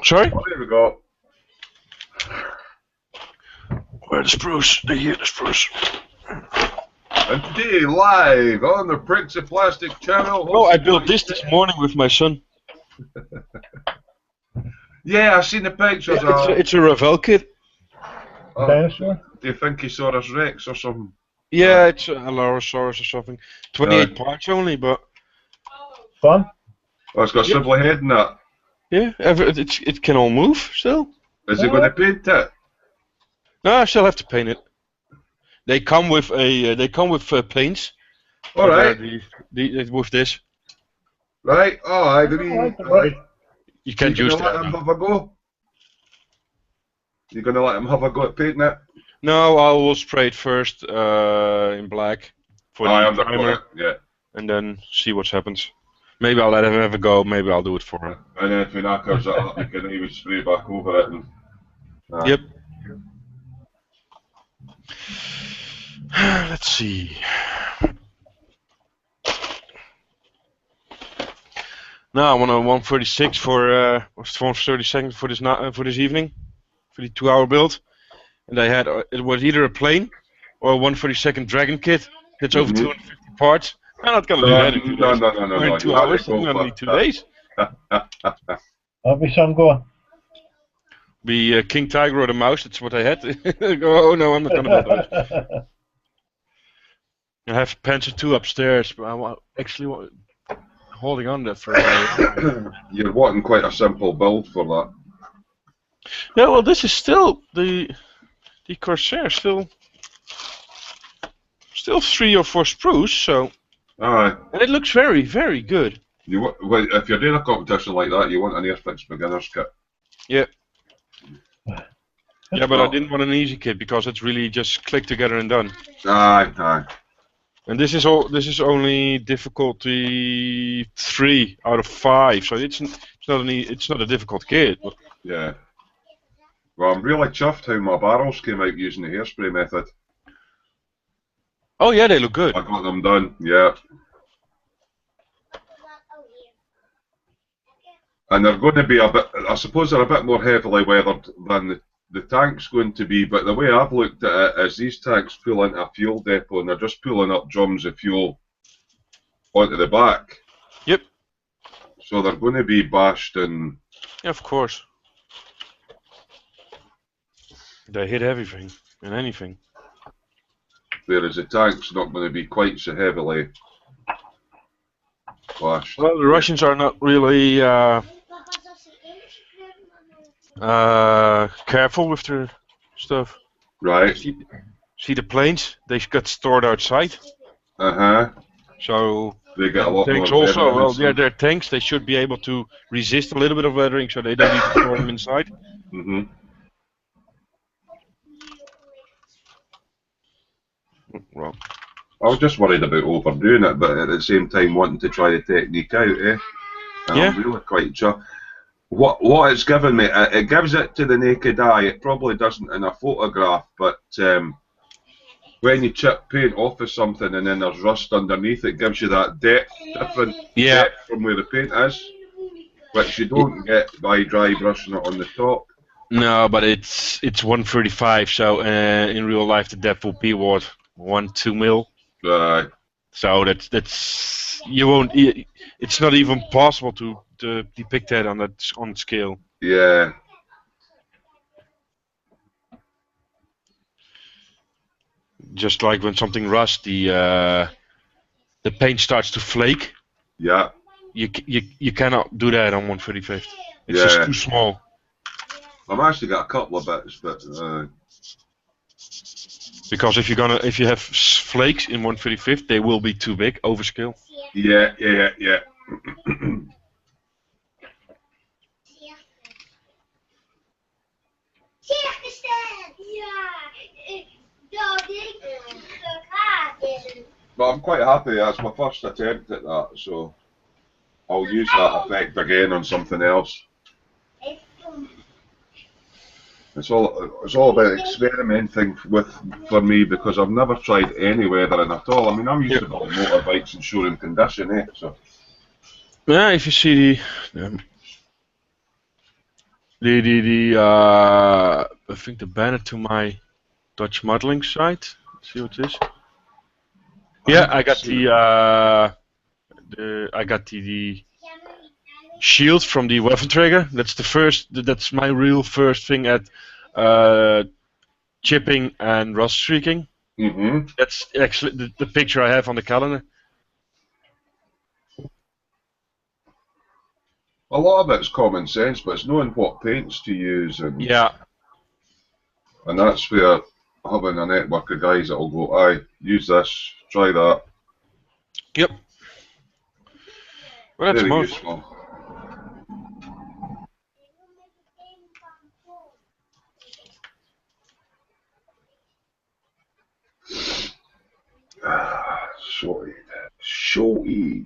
Sorry? Oh, there we go. Where the spruce? They hear the spruce. And today, live on the Prince of Plastic channel. Oh, I built this morning with my son. Yeah, I seen the pictures. It's a Ravel kit. Dinosaur? Do you think he saw us Rex or something? Yeah, it's a Allosaurus or something. 28 parts only, but Fun? Oh, it's got a swivelly head in that. yeah, it can all move still. Is he going to paint it? No, I still have to paint it. They come with paints. All right. With this. Right. Oh, I agree. Right. You can't use let him have a go? You're going to let him have a go at painting it? No, I will spray it first in black for the primer, yeah. and then see what happens. Maybe I'll let him have a go. Maybe I'll do it for him. And then if he knackers it up, you can even spray back over it. And, Yep. Let's see. Now I'm on a 136 for 132nd for this evening, for the 2-hour build, and I had it was either a plane or a 142nd Dragon kit. That's over 250 parts. I'm not gonna do that in 2 days. No. In 2 hours, I'm gonna need 2 days. I'll be some going. Be King Tiger or the Mouse. That's what I had. Oh no, I'm not gonna build those. I have Panzer II upstairs, but I'm actually holding on to that for a while. You're wanting quite a simple build for that. Yeah, well, this is still the Corsair, still 3 or 4 spruce, so. Aye. And it looks very, very good. If you're doing a competition like that, you want an Airfix beginner's kit. Yeah. Yeah, but I didn't want an easy kit because it's really just click together and done. Aye. And this is only difficulty 3 out of 5, so it's not a difficult kit. But yeah. Well, I'm really chuffed how my barrels came out using the hairspray method. Oh yeah, they look good. I got them done. Yeah. And they're going to be I suppose they're a bit more heavily weathered than the tank's going to be, but the way I've looked at it is these tanks pull into a fuel depot and they're just pulling up drums of fuel onto the back. Yep. So they're going to be bashed and... Yeah, of course. They hit everything and anything. Whereas the tank's not going to be quite so heavily bashed. Well, the Russians are not really careful with their stuff. Right. See the planes? They got stored outside. So they get a lot tanks more also. Well, yeah, they're tanks. They should be able to resist a little bit of weathering, so they don't need to store them inside. Well, I was just worried about overdoing it, but at the same time wanting to try the technique out, eh? And yeah. I'm really quite sure. What it's given me, it gives it to the naked eye. It probably doesn't in a photograph, but when you chip paint off of something and then there's rust underneath, it gives you that different depth from where the paint is, which you don't get by dry brushing it on the top. No, but it's 135, so in real life the depth will be what 1-2 mil. So that's you won't. It's not even possible to depict that on scale. Yeah. Just like when something rusts, the paint starts to flake. Yeah. You cannot do that on 135th. It's just too small. I've actually got a couple of bits, but because if you have flakes in 135th, they will be too big, overscale. Yeah. But I'm quite happy. That's my first attempt at that, so I'll use that effect again on something else. It's all about experimenting for me, because I've never tried any weathering at all. I mean, I'm used to building motorbikes in showroom condition, eh? So. Yeah, if you see I think the banner to my Dutch modeling site. Let's see what it is. Yeah, I got the shield from the Waffenträger. That's the first. That's my real first thing at chipping and rust streaking. That's actually the picture I have on the calendar. A lot of it's common sense, but it's knowing what paints to use, and Yeah. And that's where having a network of guys that'll go, aye, use this, try that. Yep. Well, that's Very most. useful. Sorted.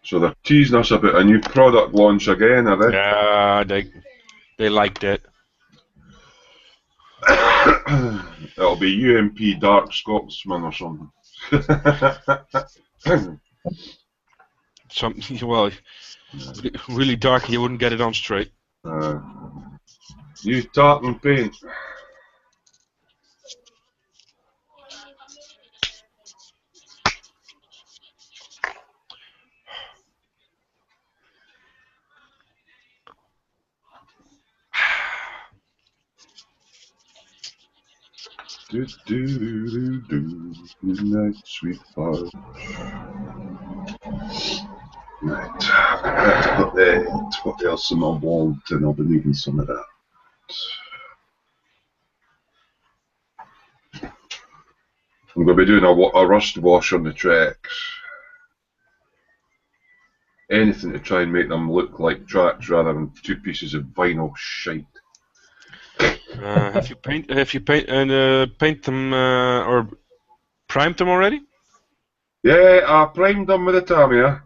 So they're teasing us about a new product launch again, are they? Yeah, they like that. It'll be UMP Dark Scotsman or something. Something, well, really dark, you wouldn't get it on straight. New tartan paint. Good night, sweetheart. Right. What else am I want? And I'll be needing some of that. I'm going to be doing a rust wash on the tracks. Anything to try and make them look like tracks rather than two pieces of vinyl shite. Have you paint them or primed them already? Yeah, I primed them with the Tamiya.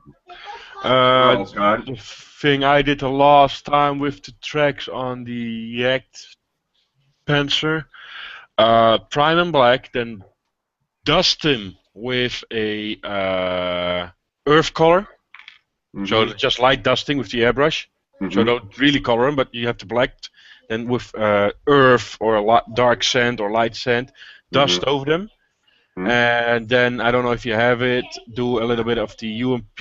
The thing I did the last time with the tracks on the Yacht Panzer, prime them black, then dust them with a earth color. So just light dusting with the airbrush. So don't really color them, but you have to black. Then with earth or dark sand or light sand, dust over them. And then, I don't know if you have it, do a little bit of the UMP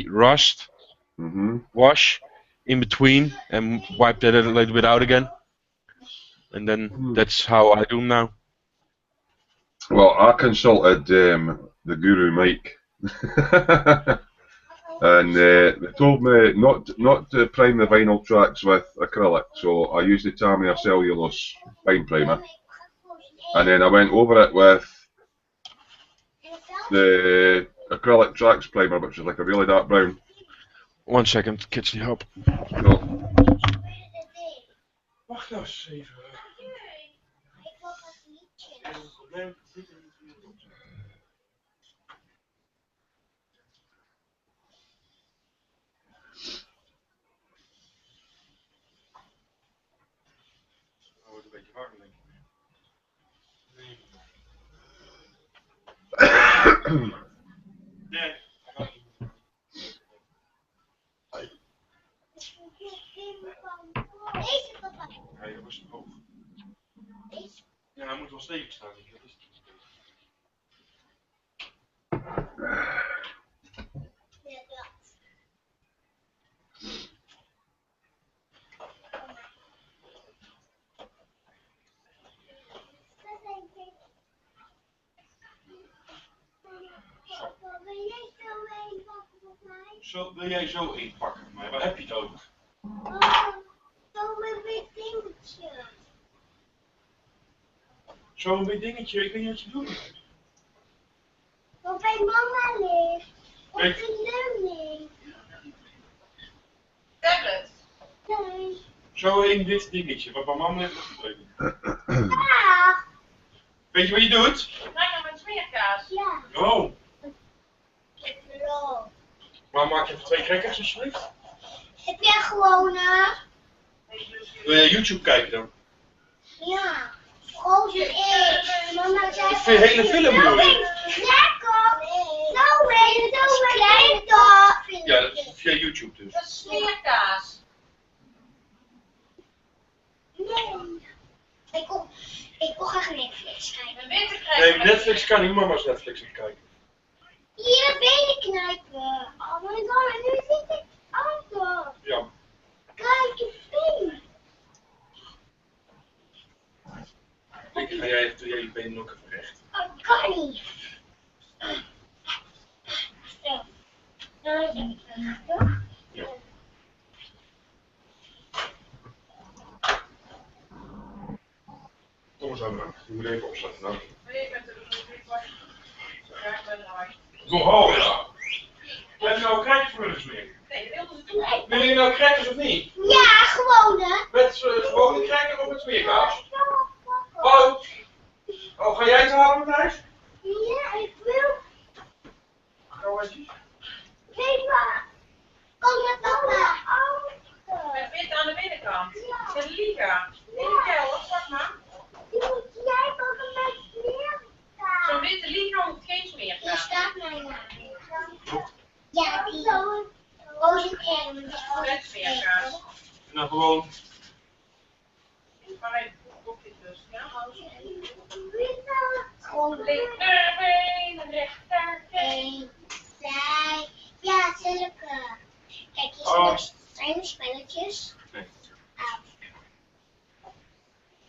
rust wash in between and wipe that a little bit out again. And then that's how I do them now. Well, I consulted the guru Mike. And they told me not to prime the vinyl tracks with acrylic, so I used the Tamiya cellulose fine primer, and then I went over it with the acrylic tracks primer, which is like a really dark brown. 1 second, kids need help. No. Wacht nou eens even. Wordt een beetje warm, denk ik. Nee. Ja, je was hoog. Ja, hij moet wel stevig staan. Dat is Zo, wil jij zo inpakken? Maar waar heb je het over? Zo'n wit dingetje. Zo'n wit dingetje, ik weet niet wat je doet. Wat bij mama ligt. Op de leuning. Tablet. Nee. Zo'n wit dingetje, wat bij mama ligt op de leuning. Ja. Weet je wat je doet? Lekker met smeerkaas. Ja. Oh. Ik geloof. Maar maak even 2 crackers alsjeblieft. Heb jij gewoon Wil je YouTube kijken dan? Ja. Gozer is. Mama zei. De hele film bedoel je? Lekker. Nou, via YouTube dus. Dat is smeerkaas. Nee. Ik wil graag Netflix kijken. Een witte krijg Nee, je Netflix kan niet, mama's Netflix niet kijken. Hier benen knijpen. Oh my god, en nu zit ik auto. Ja. Kijk, je been. Ga jij doe jij je benen ook even recht. Oh, kan niet. Zo. Nou, dat is het. Ja. Kom eens aan, je moet even opzetten. Nou. Nee, ik ben er dus niet bij. Ja, ik ben eruit. Nogal, ja. Heb je nou crackers voor gesmeerd? Nee, dat wilden ze toen niet. Willen jullie nou crackers of niet? Ja, gewoon hè. Met gewone crackers of met smeerkaas? Oh! Oh, ga jij het halen, Matthijs? Ja, ik wil. Ga maar eens. Nee, maar. Kom met papa. Met wit aan de binnenkant. Ja. Met liga. In de kelder, pak maar. Die moet jij pakken met smeerkaas. Zo'n witte liga hoeft geen Hier smeerkaas. staat mijn naam. Ja, die. Roze crème. Met smeerkaas. Nou, gewoon. Maar even een kopje dus, ja? Gewoon Linkerbeen, rechterbeen. zij. Ja, zulke. Kijk, hier Oh. zijn de spelletjes. Nee.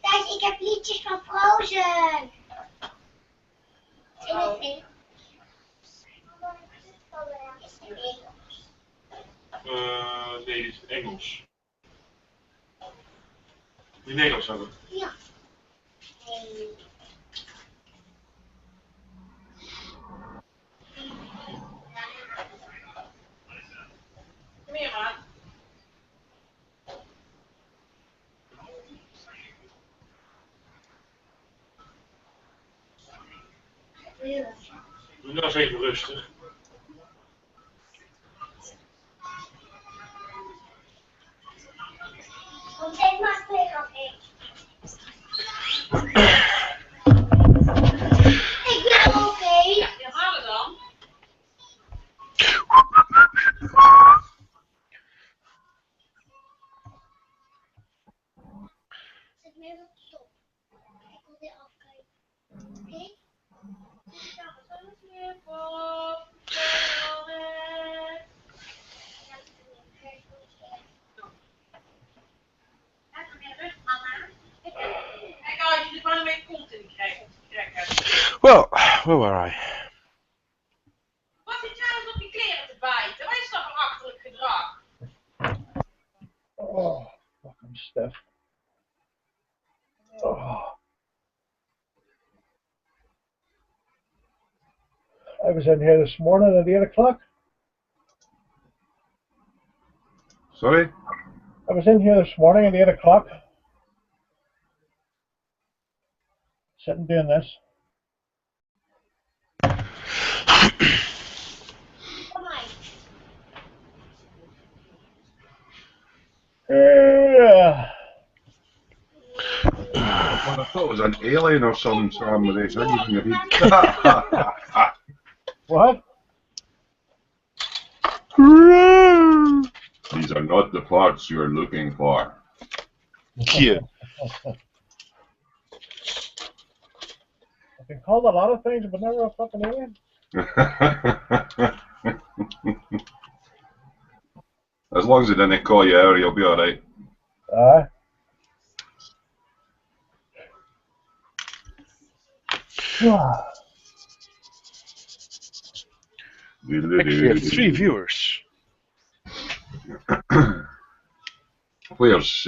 Kijk, ik heb liedjes van Frozen. In het Engels. Is het Engels? Nee, het is Engels. Die Nederlands hebben. Ja. Nee. Meer maar. Doe nou eens even rustig. Want dit mag weer op één. Ik ben oké. Ja, halen dan. Zet me even op de top. Ik wil dit afkijken. Oké? Kijk, als je er maar mee komt in die cracker. Well, where were I? Wat zit jij eens op je kleren te bijten? Wat is dat voor achterlijk gedrag? Oh, fucking Steph. Oh. I was in here this morning at 8 o'clock. Sorry? I was in here this morning at 8 o'clock. Sitting doing this. Kom maar. Yeah. Well, I thought it was an alien or something, Sam, with his eyes in your head. What? These are not the parts you're looking for. Hier. I've been called a lot of things, but never a fucking alien. As long as they didn't call you out, you'll be alright. Aye. Actually, we have 3 viewers. Where's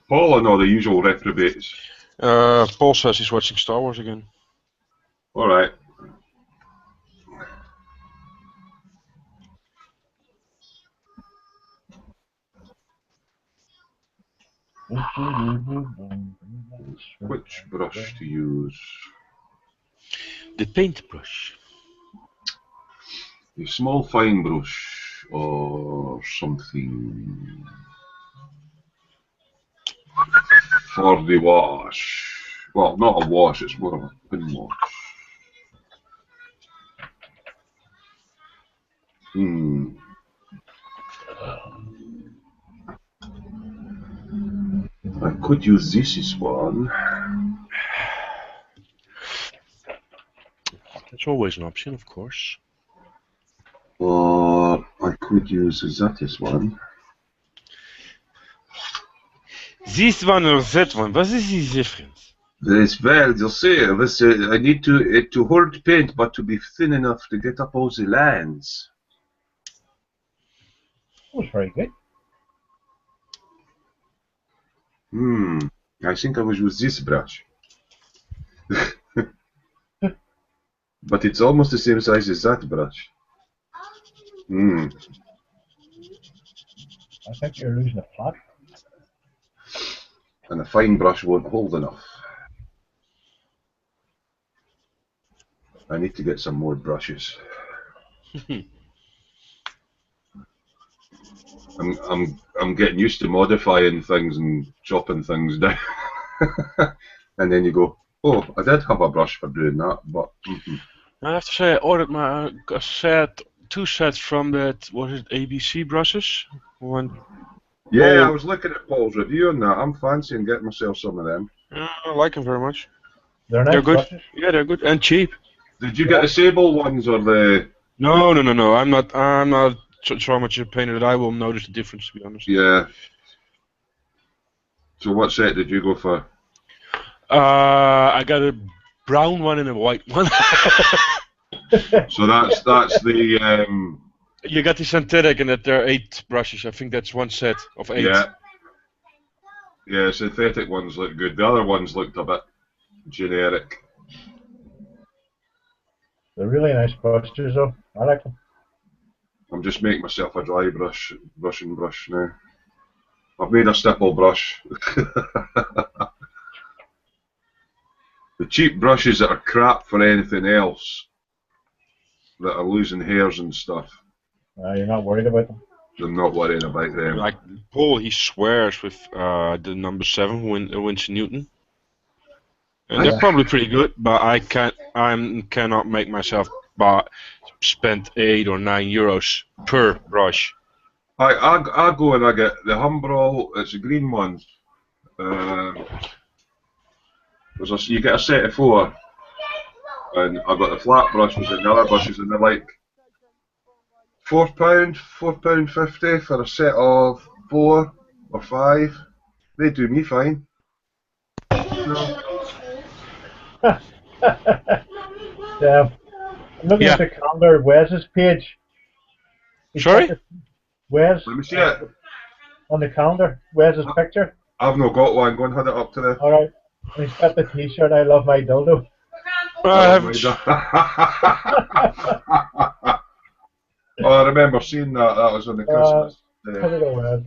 Paul and all the usual reprobates? Paul says he's watching Star Wars again. Alright. Which brush to use? The paintbrush. A small fine brush or something for the wash. Well, not a wash, it's more of a thin wash. I could use this one. That's always an option, of course. Or I could use that one. This one or that one? What is the difference? It's well, you see, this, I need to hold paint, but to be thin enough to get up all the lines. That was very good. I think I will use this brush. But it's almost the same size as that brush. I think you're losing a flat. And a fine brush won't hold enough. I need to get some more brushes. I'm getting used to modifying things and chopping things down. And then you go, oh, I did have a brush for doing that, but I have to say, I ordered a set, 2 sets from that, was it ABC brushes? One. yeah, Oh. I was looking at Paul's review on that. I'm fancying getting myself some of them. I like them very much. They're nice They're good. brushes. Yeah, they're good and cheap. Did you get the sable ones or the? No. I'm not so much a painter that I will notice the difference, to be honest. Yeah. So what set did you go for? I got a brown one and a white one. So that's the You got the synthetic, and that there are 8 brushes. I think that's one set of 8. yeah, synthetic ones look good. The other ones looked a bit generic. They're really nice brushes, though. I like them. I'm just making myself a dry brush now. I've made a stipple brush. The cheap brushes that are crap for anything else, that are losing hairs and stuff, You're not worried about them. I'm not worrying about them. Like Paul, he swears with the number 7 Winston Newton, and they're probably pretty good. But I cannot make myself spend 8 or 9 euros per brush. I go and I get the Humbrol. It's a green one. You get a set of 4, and I've got the flat brushes and the other brushes, and they're like £4.50 for a set of 4 or 5. They do me fine. Yeah. I'm looking at the calendar, Wes's page. Sorry? Wes, Let me see it. on the calendar, Wes's picture. I've not got one. Go and hold it up to the. Alright. He's got the t-shirt, I love my dildo. I haven't. Oh, I remember seeing that. That was on the Christmas day. Put it away.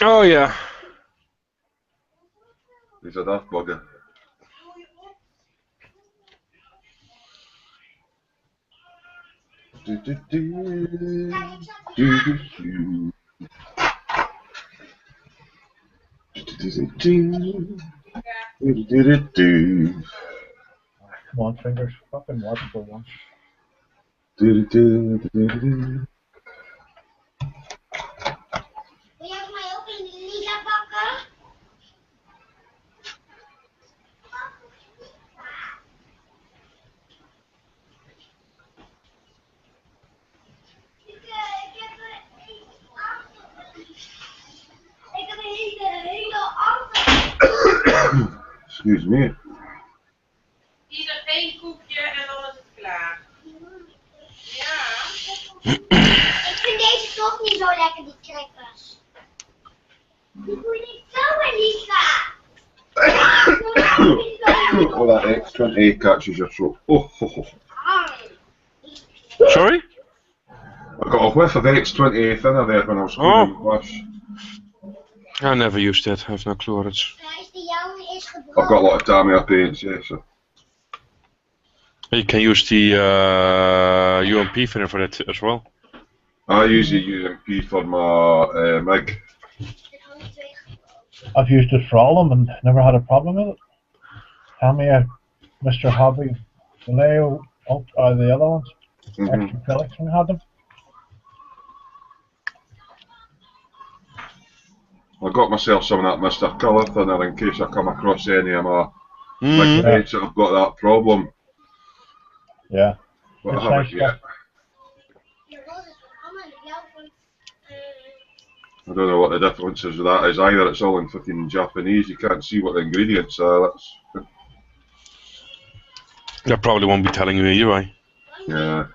Oh yeah. He's a daft bugger. Do, do, do. Do, do, do. Come on, fingers. Fucking watch for one. Wil jij voor mij ook in de lila pakken? Ik heb een hele andere. Excuse me. Hier is 1 koekje en dan is het klaar. Ja. Ik vind deze toch niet zo lekker, die crackers. Die doe niet zo, Lisa. Oh, that X20 catches your throat. Oh, ho, ho. Sorry? I got a whiff of X20 thinner there when I was cleaning the brush. I never used that. I have no clue what it's. Prijs die jouwe is gebroken. I've got a lot of Tamiya paints, yeah, so. You can use the UMP thinner for that as well. I use the UMP for my MIG. I've used it for all of them and never had a problem with it. Tell me, Mr. Hobby, Vallejo, the other ones. Extra collection had them. I got myself some of that Mr. Colour Thinner in case I come across any of my Mm. mates that have got that problem. Yeah. But It's I haven't nice yet. stuff. I don't know what the difference is with that is either. It's all in fucking Japanese. You can't see what the ingredients are. That's They probably won't be telling you either way. yeah.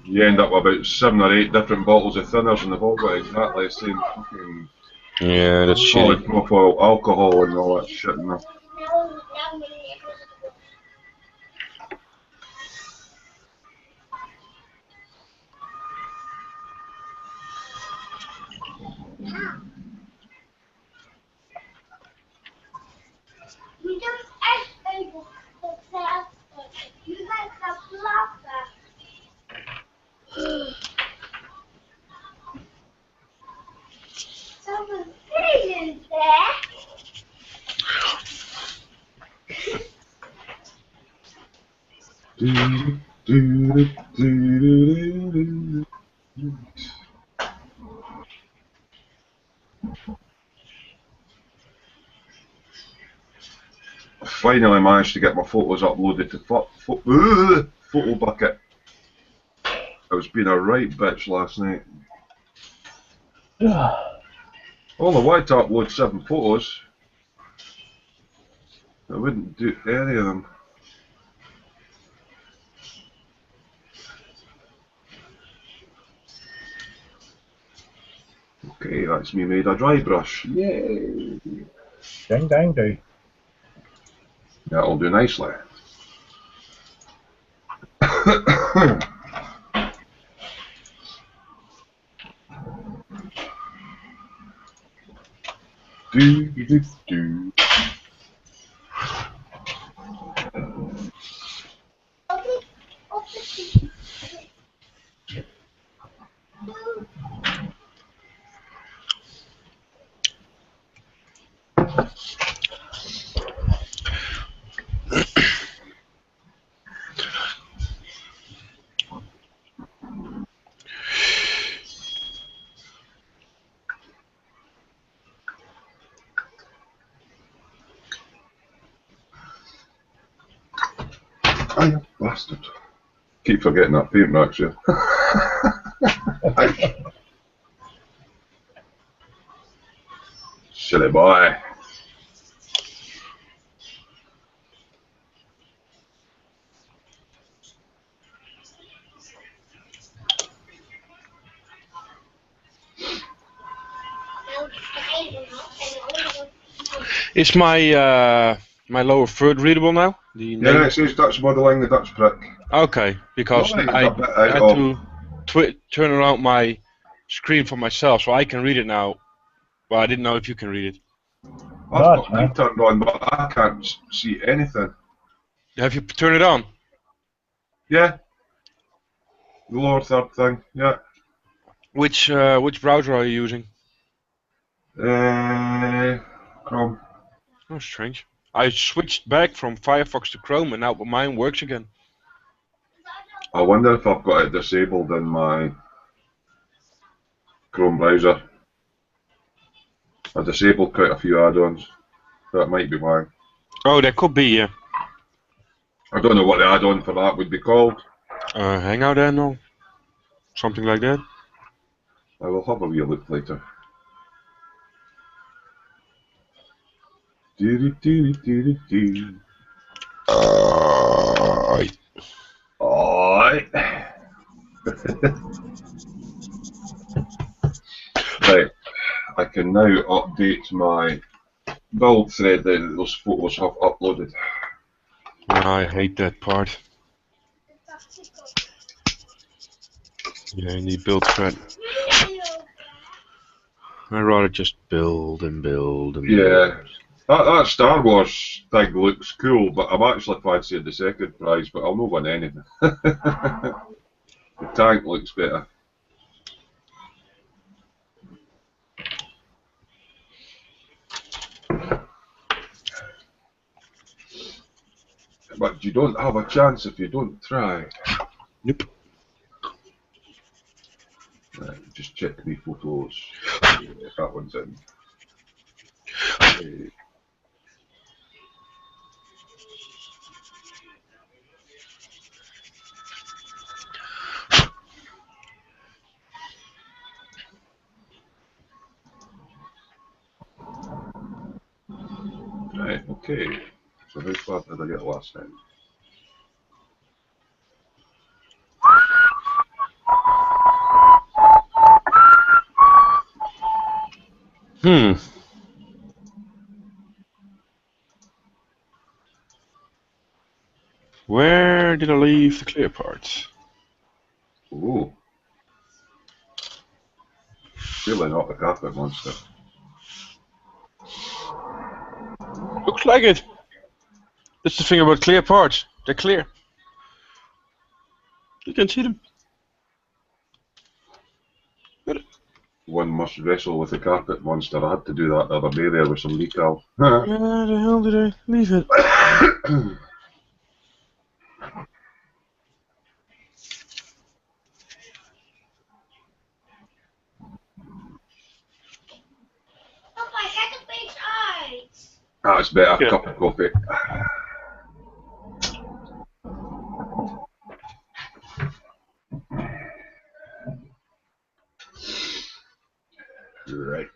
You end up with about 7 or 8 different bottles of thinners, and they've all got exactly the same fucking Yeah, that's shitty. polypropyl alcohol and all that shit in them. We don't echt even hetzelfde. Je bent gaan plakken. Zo vervelend, hè? I finally managed to get my photos uploaded to Photo Bucket. I was being a right bitch last night. I only wanted to upload 7 photos. I wouldn't do any of them. Okay, that's me made a dry brush. Yay! Ding dang do. That'll do nicely. do do do. Oh, you bastard. Keep forgetting that paintbrush here. Silly boy. Is my lower third readable now? The name? Yeah, it says Dutch modelling the Dutch prick. Okay, because Nobody I got that out had of- to turn around my screen for myself so I can read it now. Well, I didn't know if you can read it. I've Dutch, got mine turned on, but I can't see anything. Have you turned it on? Yeah. The lower third thing, yeah. Which browser are you using? Chrome. Oh, strange. I switched back from Firefox to Chrome and now mine works again. I wonder if I've got it disabled in my Chrome browser. I disabled quite a few add-ons. That might be why. Oh, that could be, yeah. I don't know what the add-on for that would be called. Hangout then or something like that. I will have a wee look later. Alright. Right. I can now update my build thread that those photos have uploaded. I hate that part. Yeah, you need build thread. I'd rather just build and build and Yeah. That Star Wars thing looks cool, but I'm actually fancying the second prize, but I'll not win anything. The tank looks better. but you don't have a chance if you don't try. Nope. Right, just check me photos. If that one's in. Okay. Right, okay. So how far did I get last time? Where did I leave the clear parts? Oh. Really not the carpet monster. Looks like it. That's the thing about clear parts. They're clear. You can see them. One must wrestle with the carpet monster. I had to do that the other day there with some decal. Where the hell did I leave it? Papa, zet opeens uit. That's better. Yeah. Cup of coffee. Right.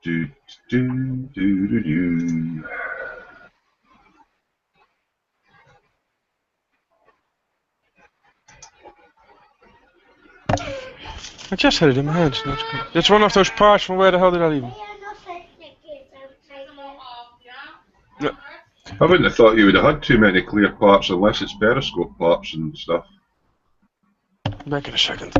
Do do do do do. I just had it in my hands. That's good. That's one of those parts from where the hell did I leave them? Ben jij nog kids outside Helemaal af, ja? Ja. I wouldn't have thought you would have had too many clear parts unless it's periscope parts and stuff. Back in a second.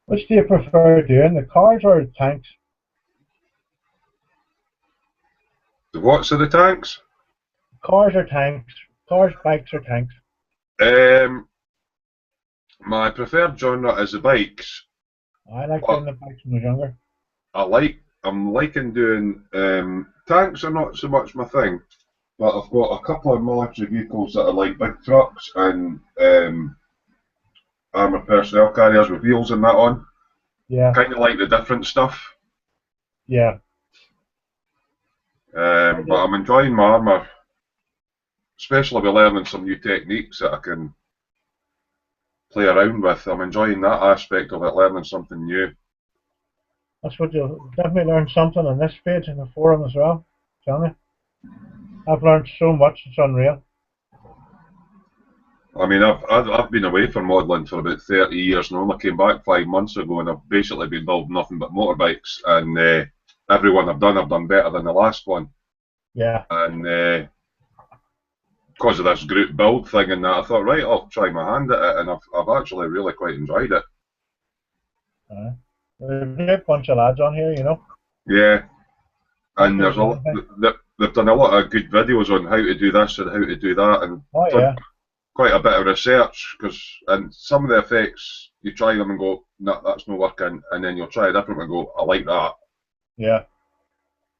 Which do you prefer doing, the cars or the tanks? The what's of the tanks? Cars or tanks? Cars, bikes or tanks? My preferred genre is the bikes. I like doing the bikes when I was younger. I'm liking doing tanks are not so much my thing, but I've got a couple of military vehicles that are like big trucks and armoured personnel carriers with wheels and that on. Yeah, Kind of like the different stuff. yeah. But I'm enjoying my armour, especially with learning some new techniques that I can play around with. I'm enjoying that aspect of it, learning something new. That's what you'll definitely learn something on this page in the forum as well, Johnny. I've learned so much, it's unreal. I mean, I've been away from modelling for about 30 years and only came back 5 months ago, and I've basically been building nothing but motorbikes, and every one I've done better than the last one. Yeah. And because of this group build thing and that, I thought, right, I'll try my hand at it, and I've actually really quite enjoyed it. There's a great bunch of lads on here, you know. Yeah, and they've done a lot of good videos on how to do this and how to do that, and Oh yeah. quite a bit of research, and some of the effects, you try them and go, no, that's not working, and then you'll try a different one and go, I like that. Yeah.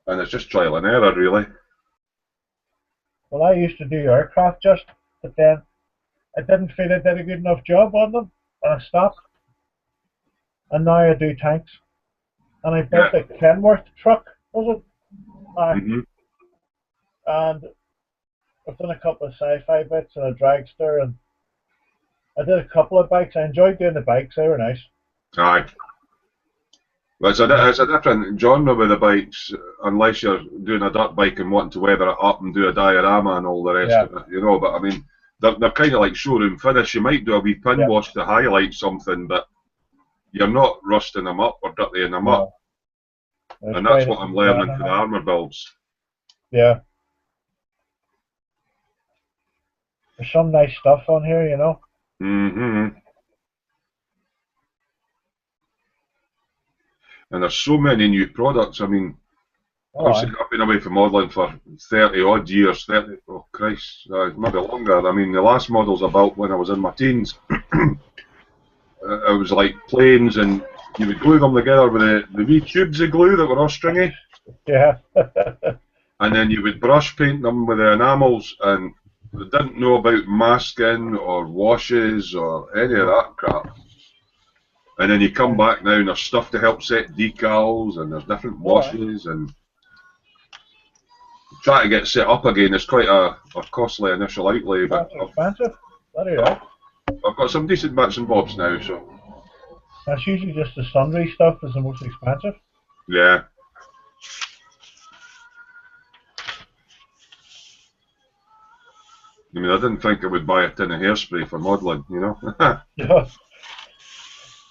And it's just trial and error, really. Well, I used to do aircraft but then I didn't feel I did a good enough job on them, and I stopped. And now I do tanks. And I built a Kenworth truck, was it? Mm-hmm. And I've done a couple of sci-fi bits and a dragster, and I did a couple of bikes. I enjoyed doing the bikes; they were nice. Aye. Well, it's a different genre with the bikes, unless you're doing a dirt bike and wanting to weather it up and do a diorama and all the rest of it, you know. But I mean, they're kind of like showroom finish. You might do a wee pin Yeah. wash to highlight something, but you're not rusting them up or dirtying them up. There's And that's quite what a I'm few learning down for the there. armour builds. Yeah. There's some nice stuff on here, you know. Mm-hmm. And there's so many new products. I mean, Oh, aye. I've been away from modelling for 30 odd years. 30, oh Christ, maybe longer. I mean, the last models I built when I was in my teens, it was like planes, and you would glue them together with the wee tubes of glue that were all stringy, Yeah. and then you would brush paint them with the enamels, and they didn't know about masking or washes or any of that crap. And then you come back now and there's stuff to help set decals, and there's different washes, and try to get set up again is quite a costly initial outlay, but That's expensive. Bloody hell. I've got some decent bits and bobs now, so That's usually just the sundry stuff is the most expensive. yeah. I mean, I didn't think I would buy a tin of hairspray for modelling, you know. Yeah.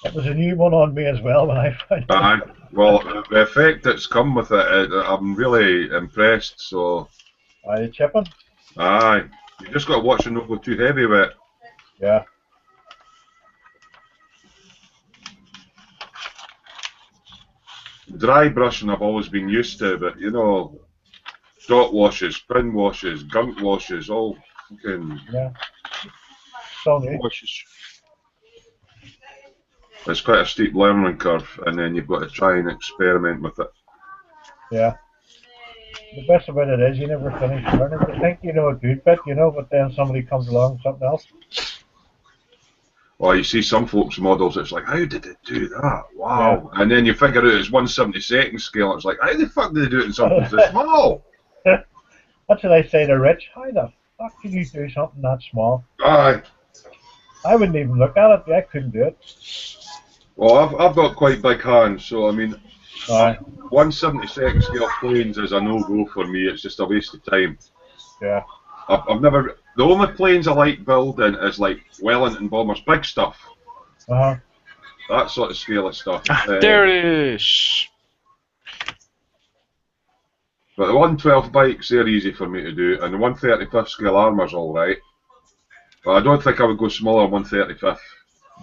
It was a new one on me as well when I found Aye. it. Well, the effect that's come with it, I'm really impressed. So, Are you chipping? aye, you just got to watch it not go too heavy with it. Yeah. Dry brushing I've always been used to, but you know, dot washes, pin washes, gunk washes, all fucking. Yeah. So new. Washes. It's quite a steep learning curve, and then you've got to try and experiment with it. Yeah. The best about it is you never finish learning. You think you know a good bit, you know, but then somebody comes along with something else. Well, you see some folks' models, it's like, how did it do that? Wow. Yeah. And then you figure out it's 1/72 scale, it's like, how the fuck did they do it in something so small? That's what I say to Rich. How the fuck can you do something that small? Aye. I wouldn't even look at it. I couldn't do it. Well, I've got quite big hands, so I mean, Aye. 1/72 scale planes is a no-go for me. It's just a waste of time. Yeah. I've never. The only planes I like building is like Wellington bombers, big stuff. Uh-huh. That sort of scale of stuff. There it is. But the 112 bikes, they're easy for me to do, and the 135th scale armour's alright. But I don't think I would go smaller than 135th.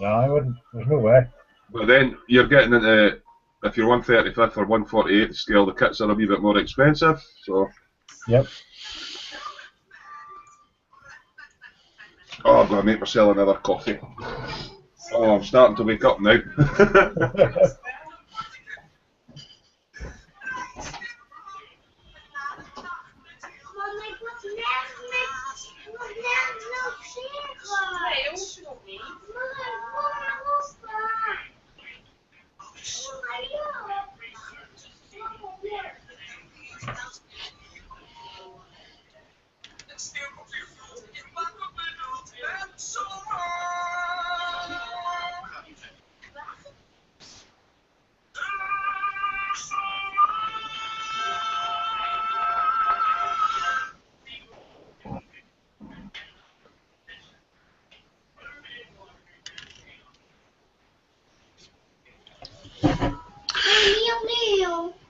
No, I wouldn't. There's no way. But then you're getting into, if you're 135th or 148th scale, the kits are a wee bit more expensive. So. Yep. Oh, I'm going to make myself another coffee. Oh, I'm starting to wake up now. Nee, dat hoeft ze nog niet.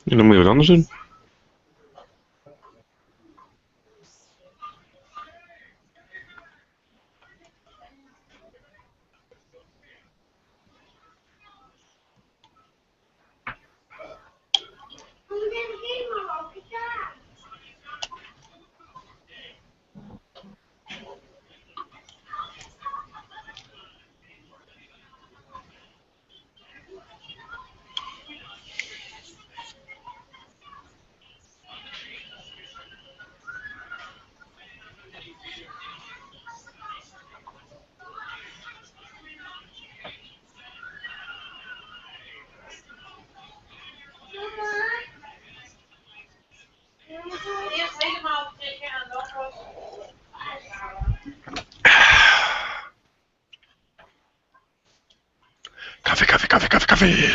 En dan moet je wat anders doen. Coffee.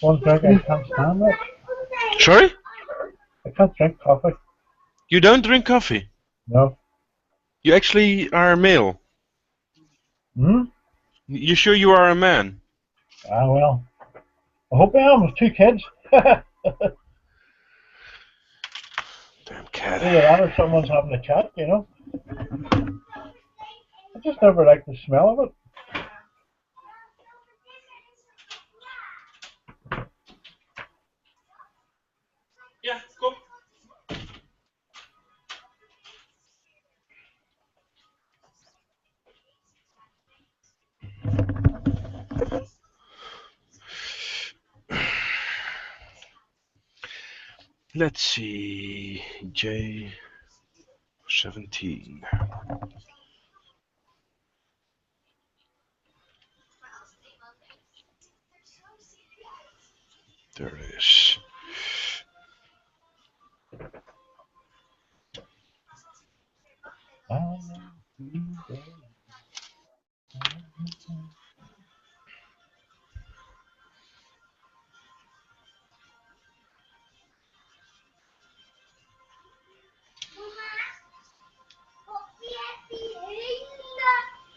One drink I can't stand it. Sorry? I can't drink coffee. You don't drink coffee? No. You actually are a male. Hmm? You sure you are a man? Ah, well. I hope I am with 2 kids. Damn cat. Either that or someone's having a chat, you know. I just never like the smell of it. Yeah, kom. Let's see. J17. There it is.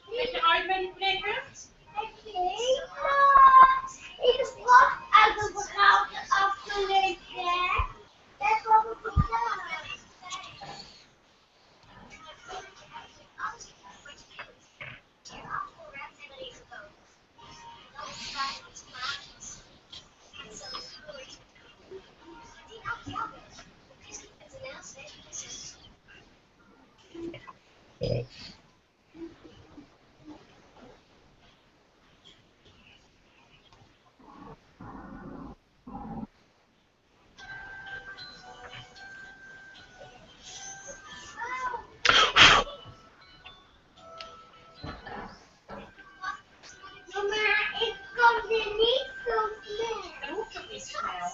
Weet je uit met die prikken? Ik is vast uit het verhaal afgeleid, hè? Dat is wat we vertellen. Mama, ik kom er niet zo snel. Dat hoeft ook niet snel.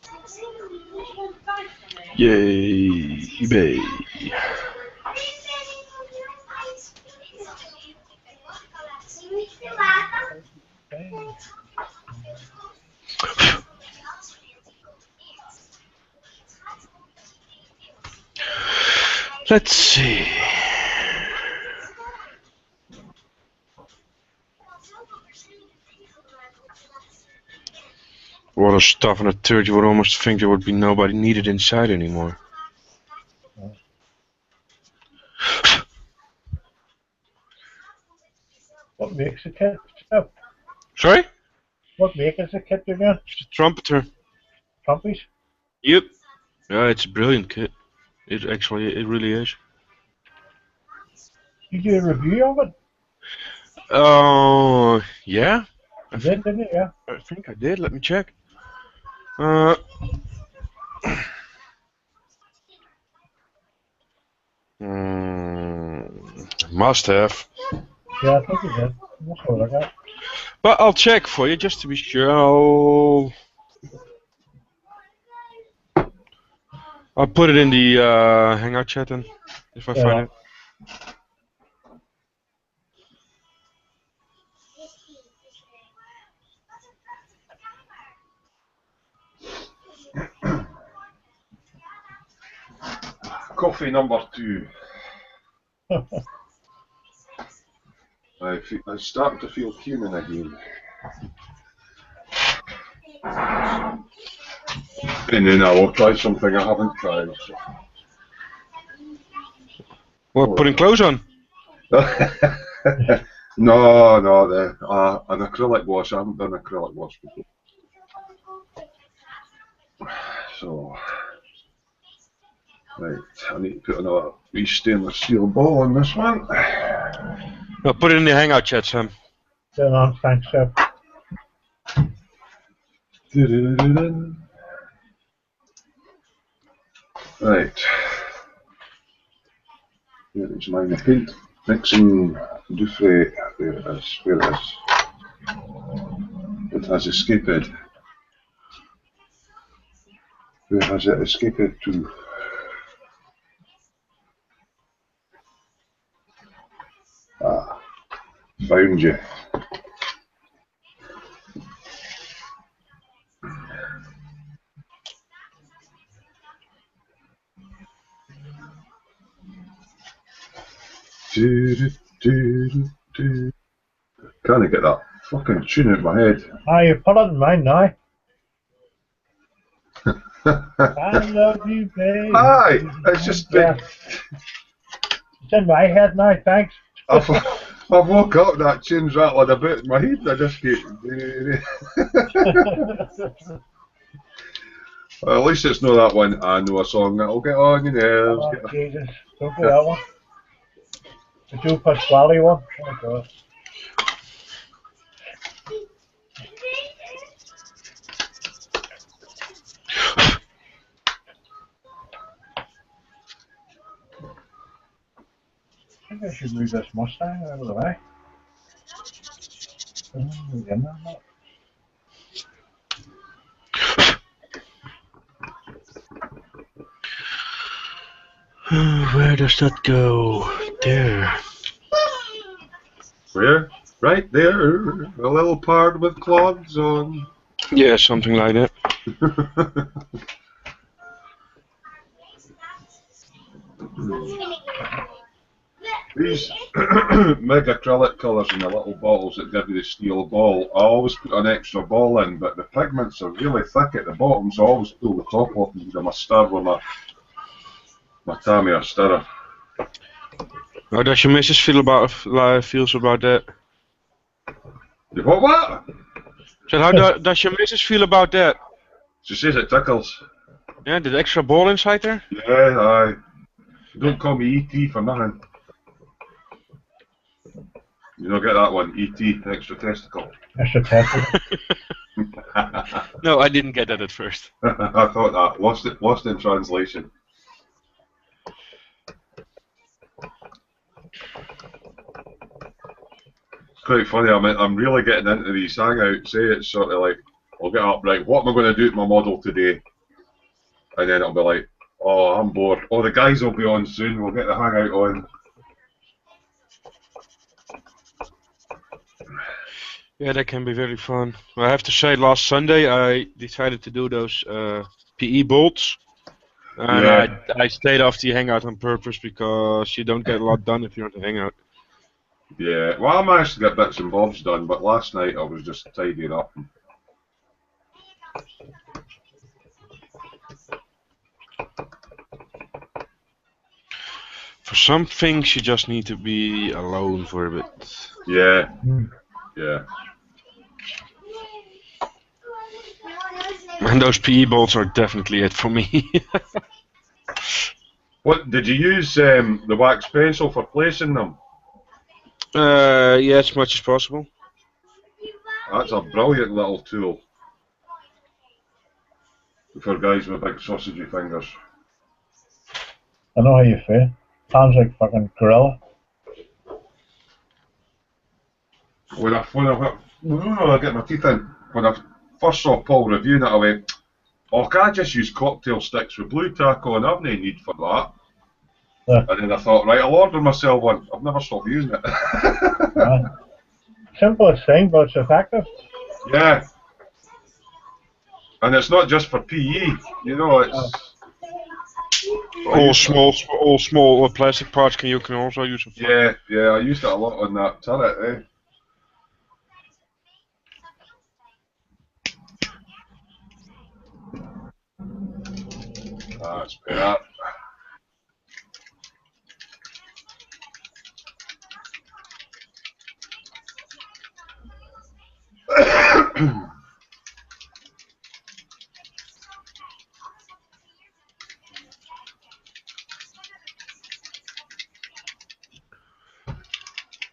Ik moet gewoon de tijd van nemen. Yay, eBay. Let's see. What a stuff in a third, you would almost think there would be nobody needed inside anymore. What makes a kit? Step? Sorry? What make is a kit again? It's a trumpeter. Trumpies? Yep. Yeah, it's a brilliant kit. It really is. You do a review of it? Oh, yeah. You did, didn't you? Yeah. I think I did. Let me check. Must have. Yeah, I think you did. That's what I got. But I'll check for you just to be sure. I'll put it in the Hangout chat then, if I find it. Coffee number 2. I'm starting to feel human again. And then I will try something I haven't tried. So. Well, putting clothes on. No, an acrylic wash. I haven't done acrylic wash before. So, right, I need to put another wee stainless steel ball on this one. I'll put it in the Hangout chat, Sam. Then on, thanks, Seb. Right. Here is my paint mixing Dufray. There it is. Where it is. It has escaped. Where has it escaped to? Ah. found you. Can't get that fucking tune out of my head. Ah, you put it in mine now. I love you, baby. Aye, it's just Yeah. It's in my head now, thanks. I've woke up, that tune's rattling about in my head, I just keep... Well, at least it's not that one, I know a song that'll get on your nerves. Oh, Jesus. Don't do that one. The Joe Pasquale one. Oh, God. I think I should move this Mustang out of the way. Again, not. Where does that go? There. Where? Right there, a little part with clogs on. Yeah, something like that. These mega acrylic colours in the little bottles that give you the steel ball, I always put an extra ball in, but the pigments are really thick at the bottom, so I always pull the top off and do my stir with my Tamiya stirrer. How does your missus feels about that? What? So how does your missus feel about that? She says it tickles. Yeah, the extra ball inside there? Yeah, aye. Don't call me E.T. for nothing. You don't get that one, E.T., extra testicle. Extra testicle. No, I didn't get that at first. I thought that. Lost in translation. It's quite funny, I'm really getting into these hangouts, it's sort of like, I'll get up, right, what am I going to do to my model today? And then it'll be like, oh, I'm bored. Oh, the guys will be on soon, we'll get the hangout on. Yeah, that can be very fun. Well, I have to say, last Sunday I decided to do those PE bolts. And Yeah. I stayed off the hangout on purpose because you don't get a lot done if you're on the hangout. Yeah, well, I managed to get bits and bobs done, but last night I was just tidying up. For some things, you just need to be alone for a bit. Yeah, yeah. And those PE bolts are definitely it for me. What, did you use the wax pencil for placing them? Yeah, as much as possible. That's a brilliant little tool for guys with big sausagey fingers. I know how you feel. Sounds like fucking gorilla. When I get my teeth in, when I first saw Paul reviewing it, I went, oh, can I just use cocktail sticks with blue tack on? I've no need for that. Yeah. And then I thought, right, I'll order myself one. I've never stopped using it. Simplest thing, but it's effective. Yeah. And it's not just for PE, you know, it's... All small plastic parts you can also use it for. Yeah, I used it a lot on that turret, That's better.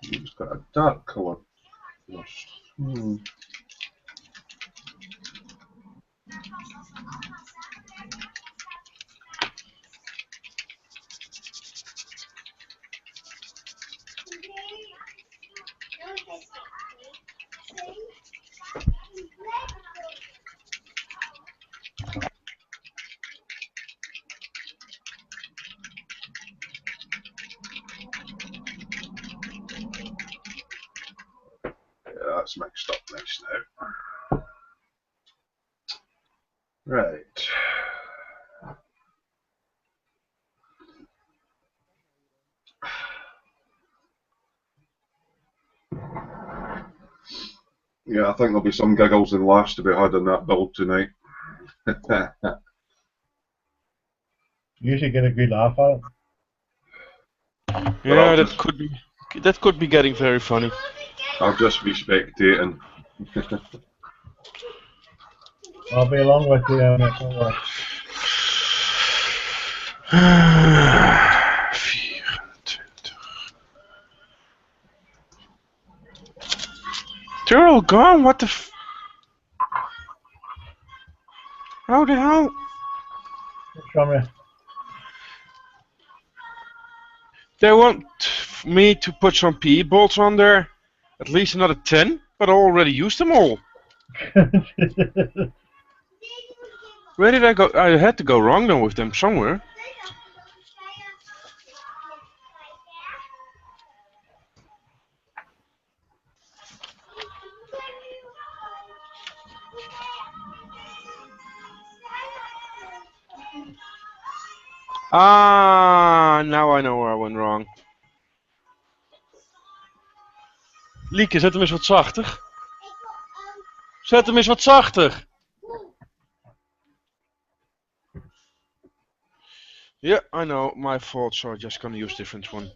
It's got a dark colour. that's mixed up nice now. Right. Yeah, I think there'll be some giggles and laughs to be had in that build tonight. Usually get a good laugh at it. Yeah, But that could be getting very funny. I'll just be spectating. I'll be along with you on it, don't worry. 24. They're all gone. What the? How the hell? What's wrong with They want me to put some PE bolts on there, at least another 10, but I already used them all. you? Where did I go? I had to go wrong though with them somewhere. Ah, now I know where I went wrong. Lieke, zet hem eens wat zachter. Zet hem eens wat zachter. Yeah, I know, my fault, so I'm just gonna use different one.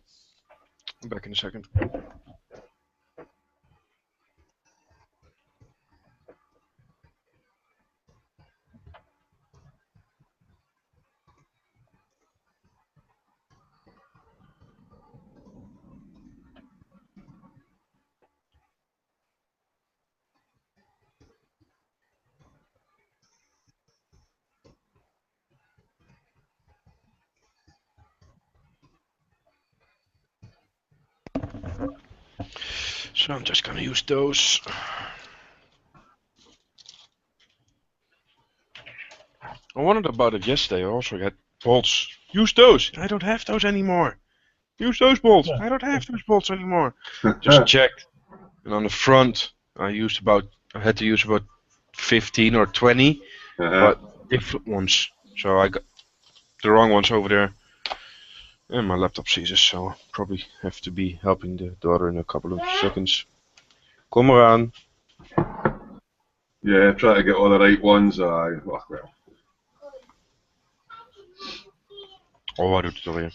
I'm back in a second. So I'm just gonna use those. I wondered about it yesterday. I also had bolts. Use those. I don't have those anymore. Use those bolts. I don't have those bolts anymore. Just checked. And on the front, I had to use about 15 or 20, but different ones. So I got the wrong ones over there. And my laptop seizes, so I'll probably have to be helping the daughter in a couple of seconds. Kom eraan. Yeah, try to get all the right ones. Well. Oh, waar doet het alweer?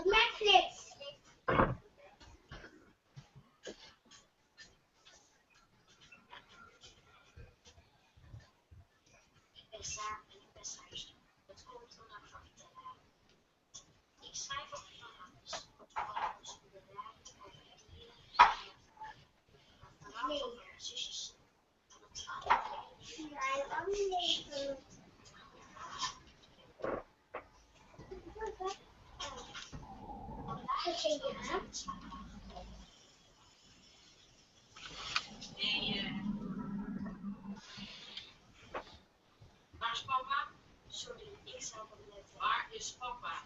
Netflix. Waar is papa? Waar is papa?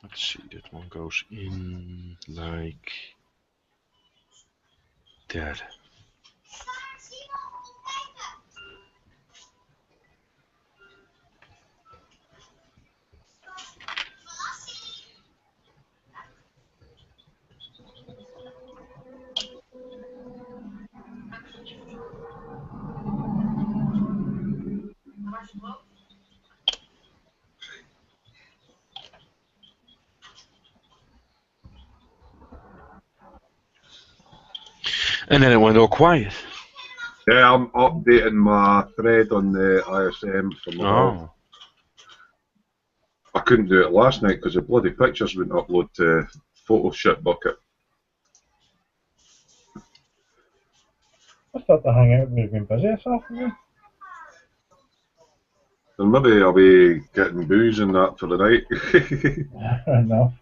Let's see, that one goes in like that. And then it went all quiet. Yeah, I'm updating my thread on the ISM for my blog. Oh. I couldn't do it last night because the bloody pictures wouldn't upload to Photo Shit Bucket. I thought the hangout would have been busy this afternoon. And maybe I'll be getting booze and that for the night. Fair enough.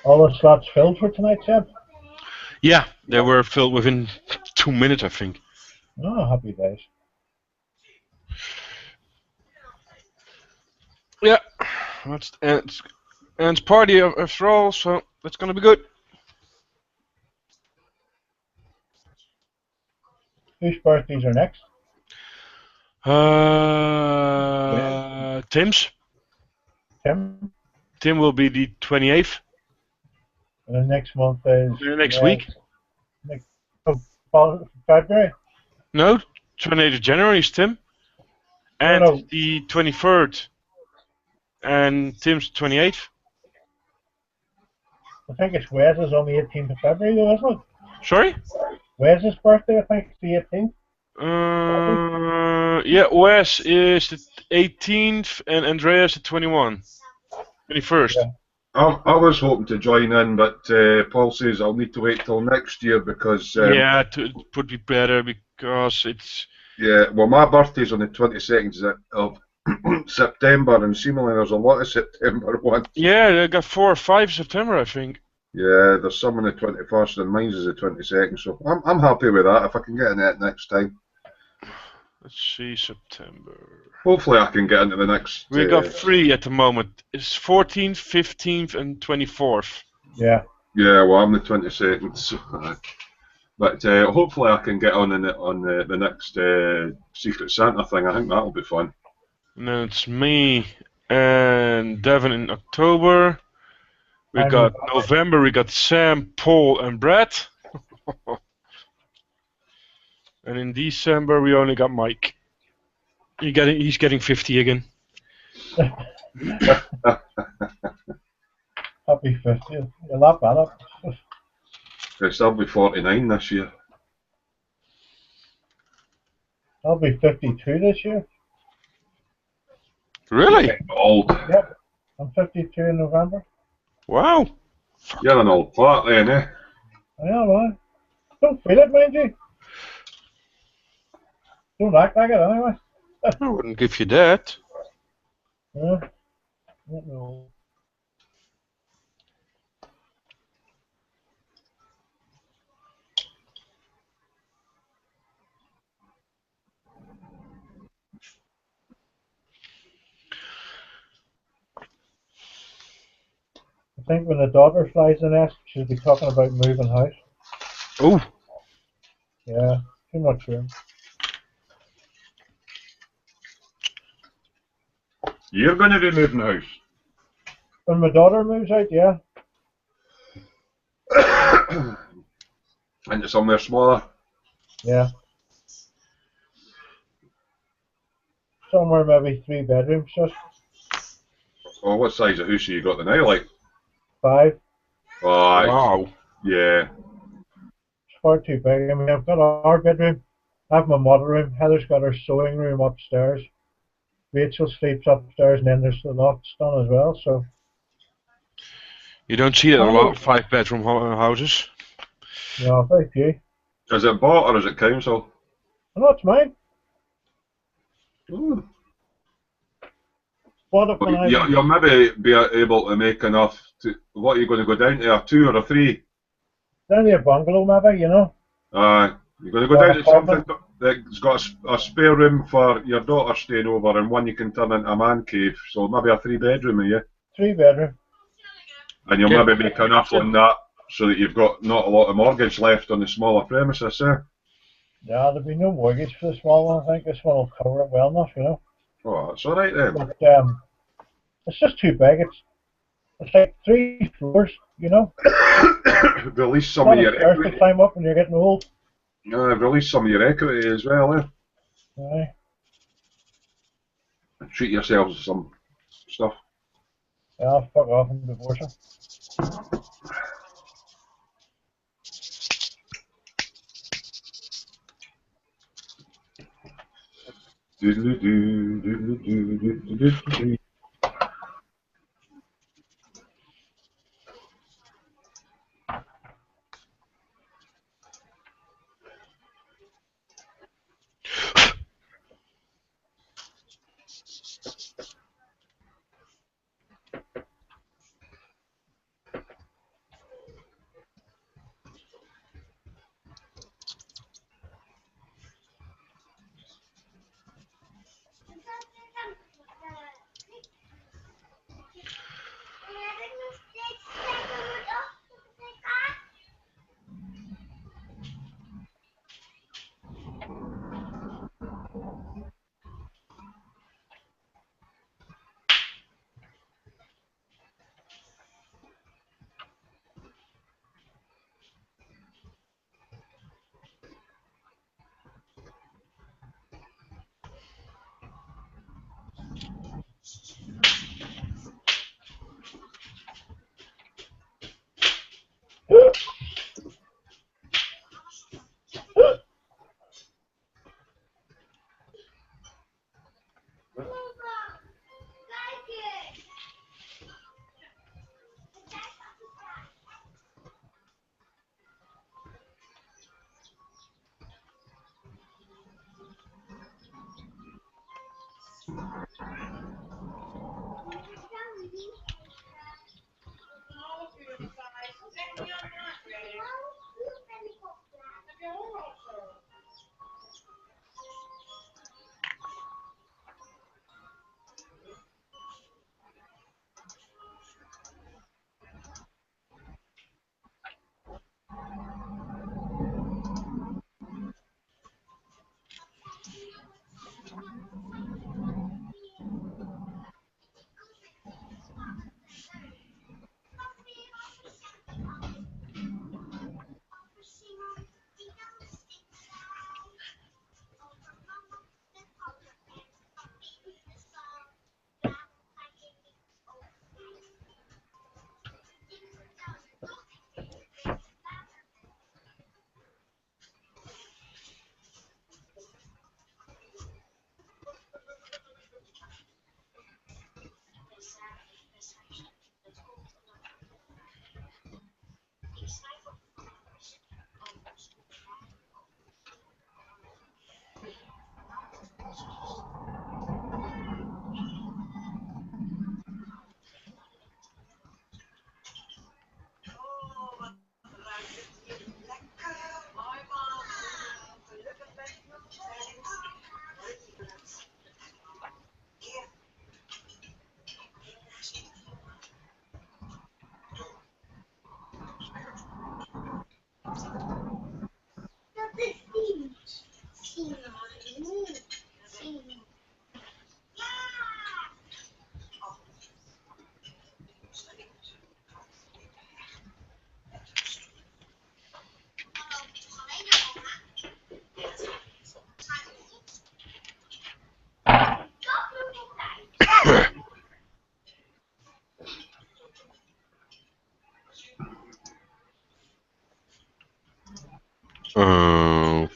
All the slots filled for tonight, Seb? Yeah, they were filled within 2 minutes, I think. Oh, happy days. Yeah, it's party after all, so that's gonna be good. Whose birthdays are next? Tim's. Tim? Tim will be the 28th. And the next month is... Next week. February? No, 28th of January is Tim. And No. the 23rd. And Tim's 28th. I think it's Wes's on the 18th of February, though, isn't it? Sorry? Wes's birthday, I think, is the 18th. Yeah, Wes is the 18th and Andreas the 21st. Yeah. I was hoping to join in, but Paul says I'll need to wait till next year because... Yeah, it would be better because it's... Yeah, well, my birthday's on the 22nd of September, and seemingly there's a lot of September ones. Yeah, they got 4 or 5 September, I think. Yeah, there's some on the 21st, and mine's is the 22nd, so I'm happy with that if I can get in it next time. Let's see, September. Hopefully I can get into the next... We got 3 at the moment. It's 14th, 15th and 24th. Yeah. Yeah, well, I'm the 22nd, so... But hopefully I can get on the next Secret Santa thing. I think that'll be fun. And then it's me and Devin in October. We got November, we got Sam, Paul and Brad. And in December we only got Mike. He's getting 50 again. Happy 50th. You're not bad up. Yes, I'll be 49 this year. I'll be 52 this year. Really? Old. Yep. I'm 52 in November. Wow. You're an old fart then, eh? I am, man. Don't feel it, mind you. Don't act like it anyway. I wouldn't give you that. Yeah. Don't know. I think when the daughter flies the nest, she'll be talking about moving house. Oh. Yeah, too much room. You're going to be moving house. When my daughter moves out, yeah. Into somewhere smaller. Yeah. Somewhere maybe 3 bedrooms, just Oh, what size of house have you got the now, like? 5. Oh, Wow. yeah. It's far too big. I mean, I've got our bedroom, I have my model room, Heather's got her sewing room upstairs, Rachel sleeps upstairs, and then there's the lofts done as well, so... You don't see that a lot of 5-bedroom houses. Yeah, very few. Is it bought or is it council? Oh, no, it's mine. Ooh. Bought it when I... You'll maybe be able to make enough to... What are you going to go down to, a 2 or a 3? Down to a bungalow maybe, you know. You're going to go down to something that's got a spare room for your daughter staying over and one you can turn into a man cave, so maybe a 3-bedroom, yeah? 3 bedroom. And you'll maybe make enough on that so that you've got not a lot of mortgage left on the smaller premises, eh? Yeah, there'll be no mortgage for the small one. I think this one will cover it well enough, you know. Oh, that's alright then. But it's just too big. It's like 3 floors, you know. Release A some of lot of your stairs to equity. climb up when you're getting old. Release some of your equity as well, eh? Aye. And treat yourselves to some stuff. Yeah, I'll fuck off and divorce her. Doodle-doo, doodle-doo, doodle-doo.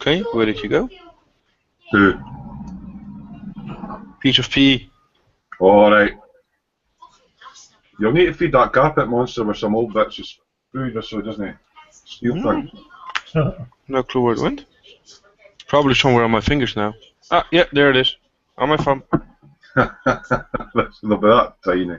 Okay, where did you go? Who? Piece of pea. Alright. You'll need to feed that carpet monster with some old bits of food just so it doesn't steal things. No clue where it went. Probably somewhere on my fingers now. Ah, yeah, there it is. On my thumb. They'll be that tiny.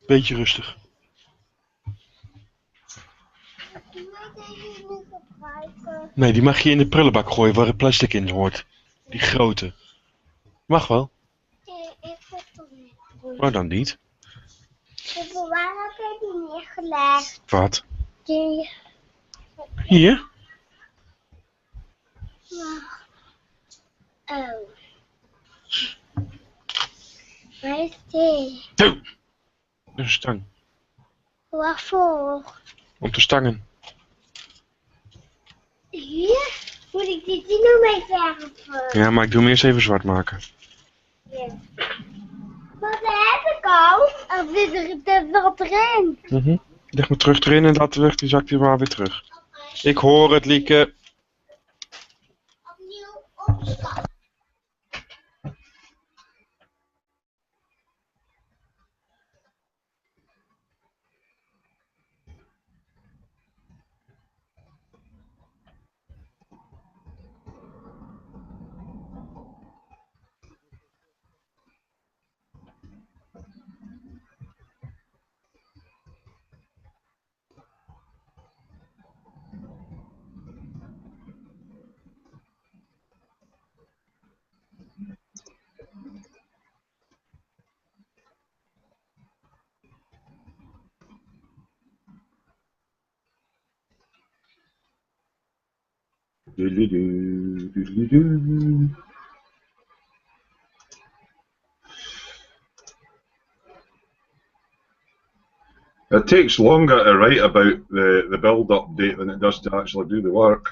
Beetje rustig. Die moet deze nu gebruiken. Nee, die mag je in de prullenbak gooien waar het plastic in hoort. Die grote. Mag wel, Ik heb het niet. maar dan niet. Waar heb je die neergelegd? Wat? Die. Hier? Oh. Waar is die? Zo. Een stang. Waarvoor? Om te stangen. Hier? Moet ik dit hier nog mee verven? Ja, maar ik doe hem eerst even zwart maken. Ja. Wat heb ik al? Er zit wat erin. Leg me terug erin en laat terug die zak die maar weer terug. Ik hoor het, Lieke. Opnieuw opstaan. It takes longer to write about the build update than it does to actually do the work.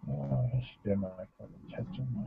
Oh, that's dim. I got the tits on my.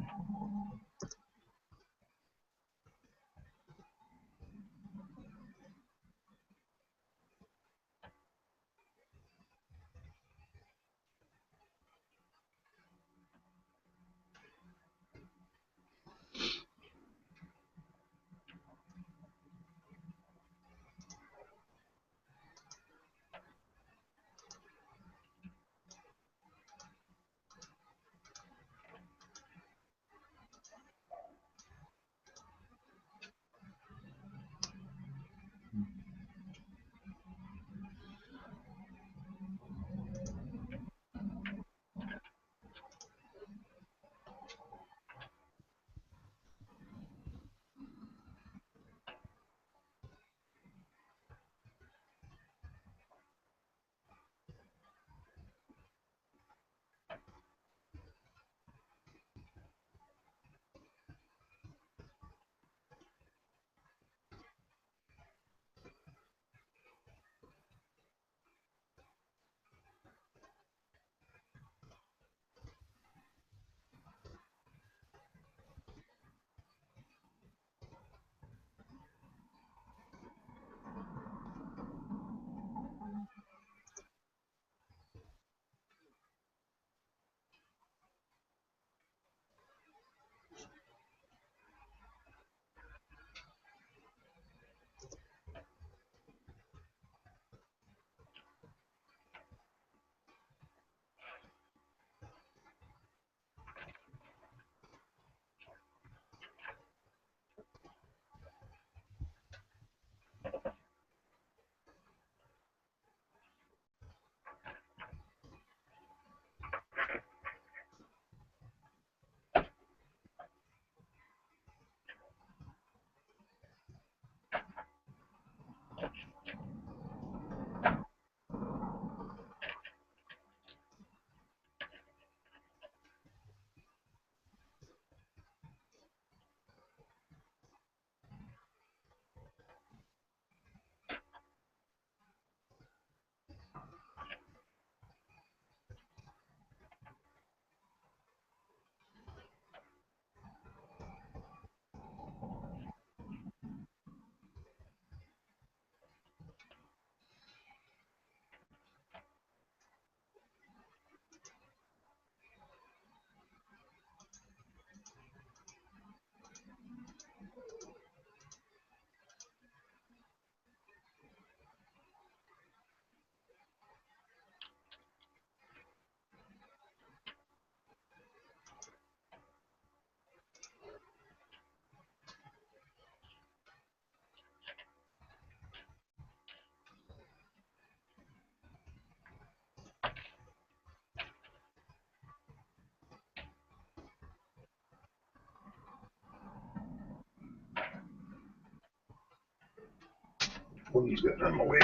Phone's getting in my way.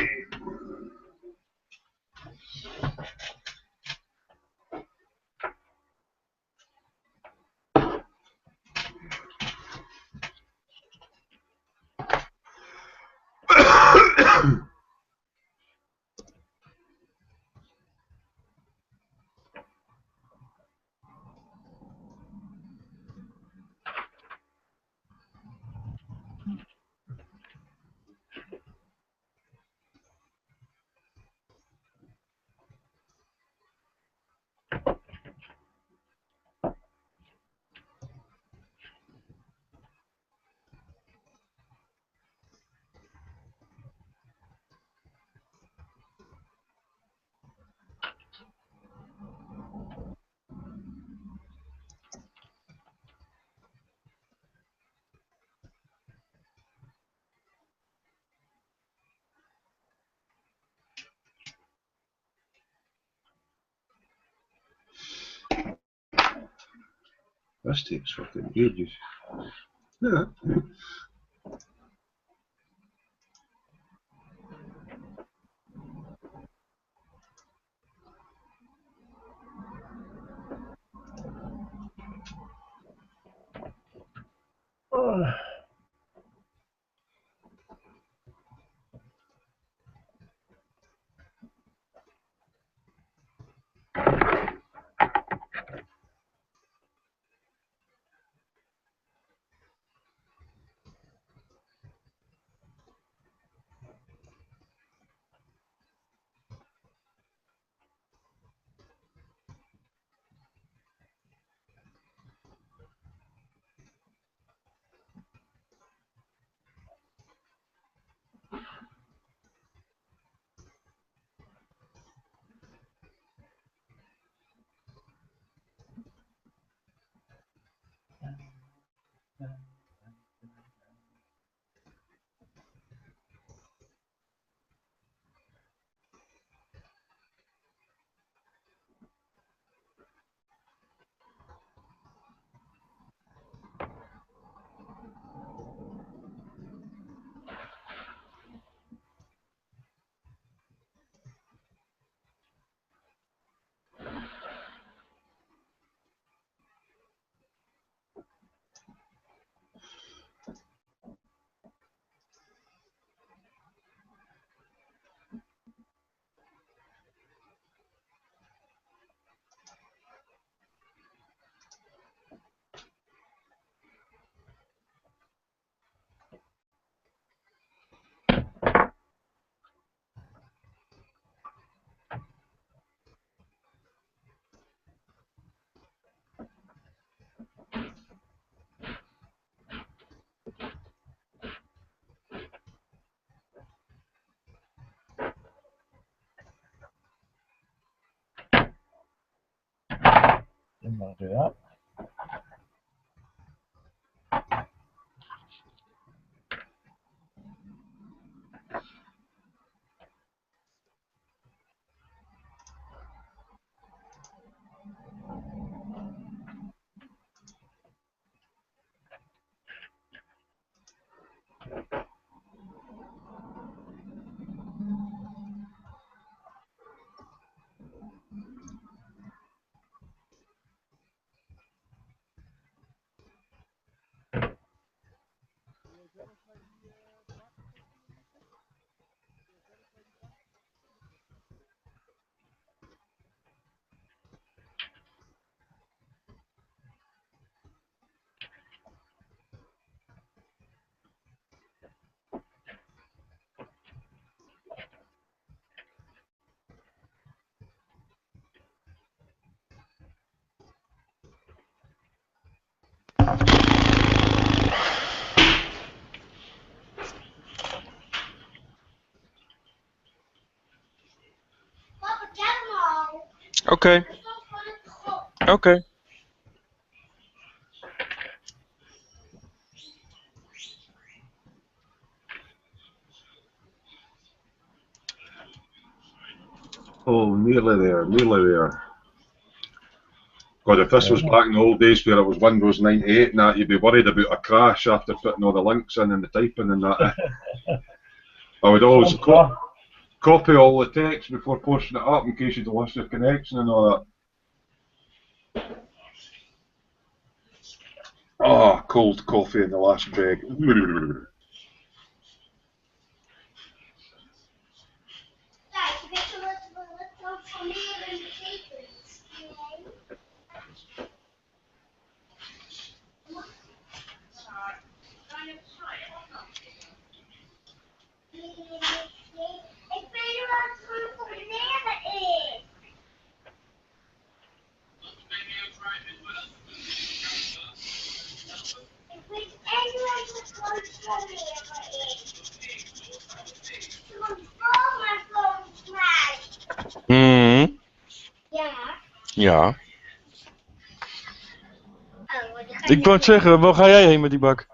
This takes fucking ages. Yeah. Didn't want to do that. Papa, get them all. Okay. There's no fun at the hole. Okay. Oh, nearly there, nearly there. God, if this was Yeah. back in the old days where it was Windows 98 and that, you'd be worried about a crash after putting all the links in and the typing and that. I would always Oh, copy all the text before posting it up in case you'd lost your connection and all that. Oh, cold coffee in the last bag. Ik weet niet wat het proberen is. Ik weet echt niet wat het proberen is. Transformers volgens mij. Ja. Ja. Oh, wat ga Ik wou het zeggen, waar ga jij heen met die bak?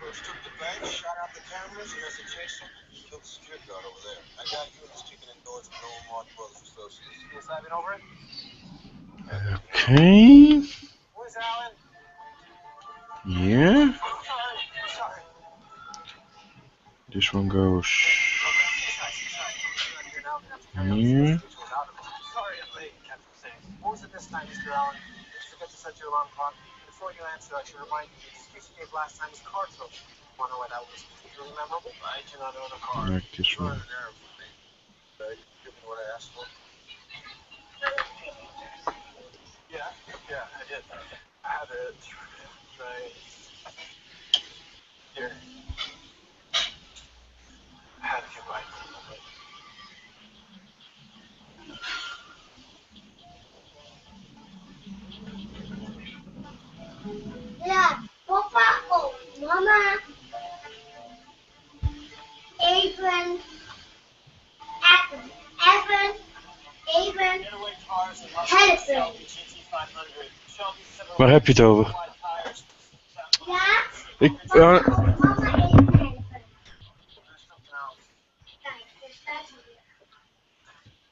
First took the bank, shot out the cameras, and as a chaser, killed the security guard over there. I got you and this chicken indoors with no Mark Brothers Associates. Yes, I've been over it. Okay. Where's Alan? Yeah. Sorry. This one goes Sorry, here. I'm late, Captain Sands. What was it this time, Mr. Allen? Did you forget to set your alarm clock? Before you answer, I should remind you the excuse you gave last time was car trouble. Wonder why that was particularly memorable? I do not own a car. Like this You one. run an errand for me. You give me what I asked for? Yeah, I did. I had it. Right. Here. I had to get right. Ja, papa of mama. cars and love Help Shelby me. GT500. Shelby's several Waar heb je het over? wide tires. Ja? Ik, Mama heeft een helpen. There's something else. Kijk, er staat hier.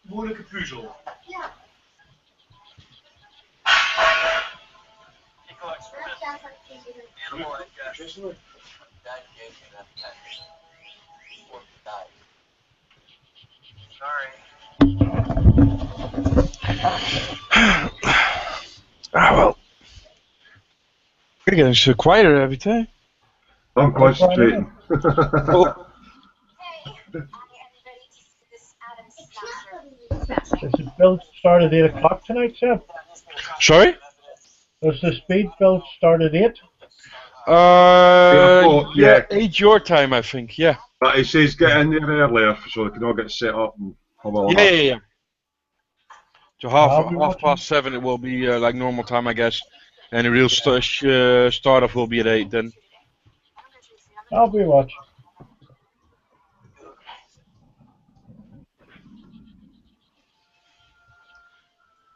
Moeilijke puzzel. Ja. He collects for Wat staat er hier? animal, I guess. Dad gave me that pet before he died. Sorry. well. We're getting so quieter every time. I'm concentrating. Oh. Hey, anybody see this Adam Ik Smasher snap het niet. smashing? Does the build start at 8 o'clock tonight, Seb? Sorry? Does the speed build start at 8? o'clock, Yeah, yeah. 8 your time, I think. Yeah. But he says get in there earlier so they can all get set up and have a laugh. Yeah. So I'll be half watching. past 7 it will be like normal time, I guess, and the real start off will be at 8 then. I'll be watching.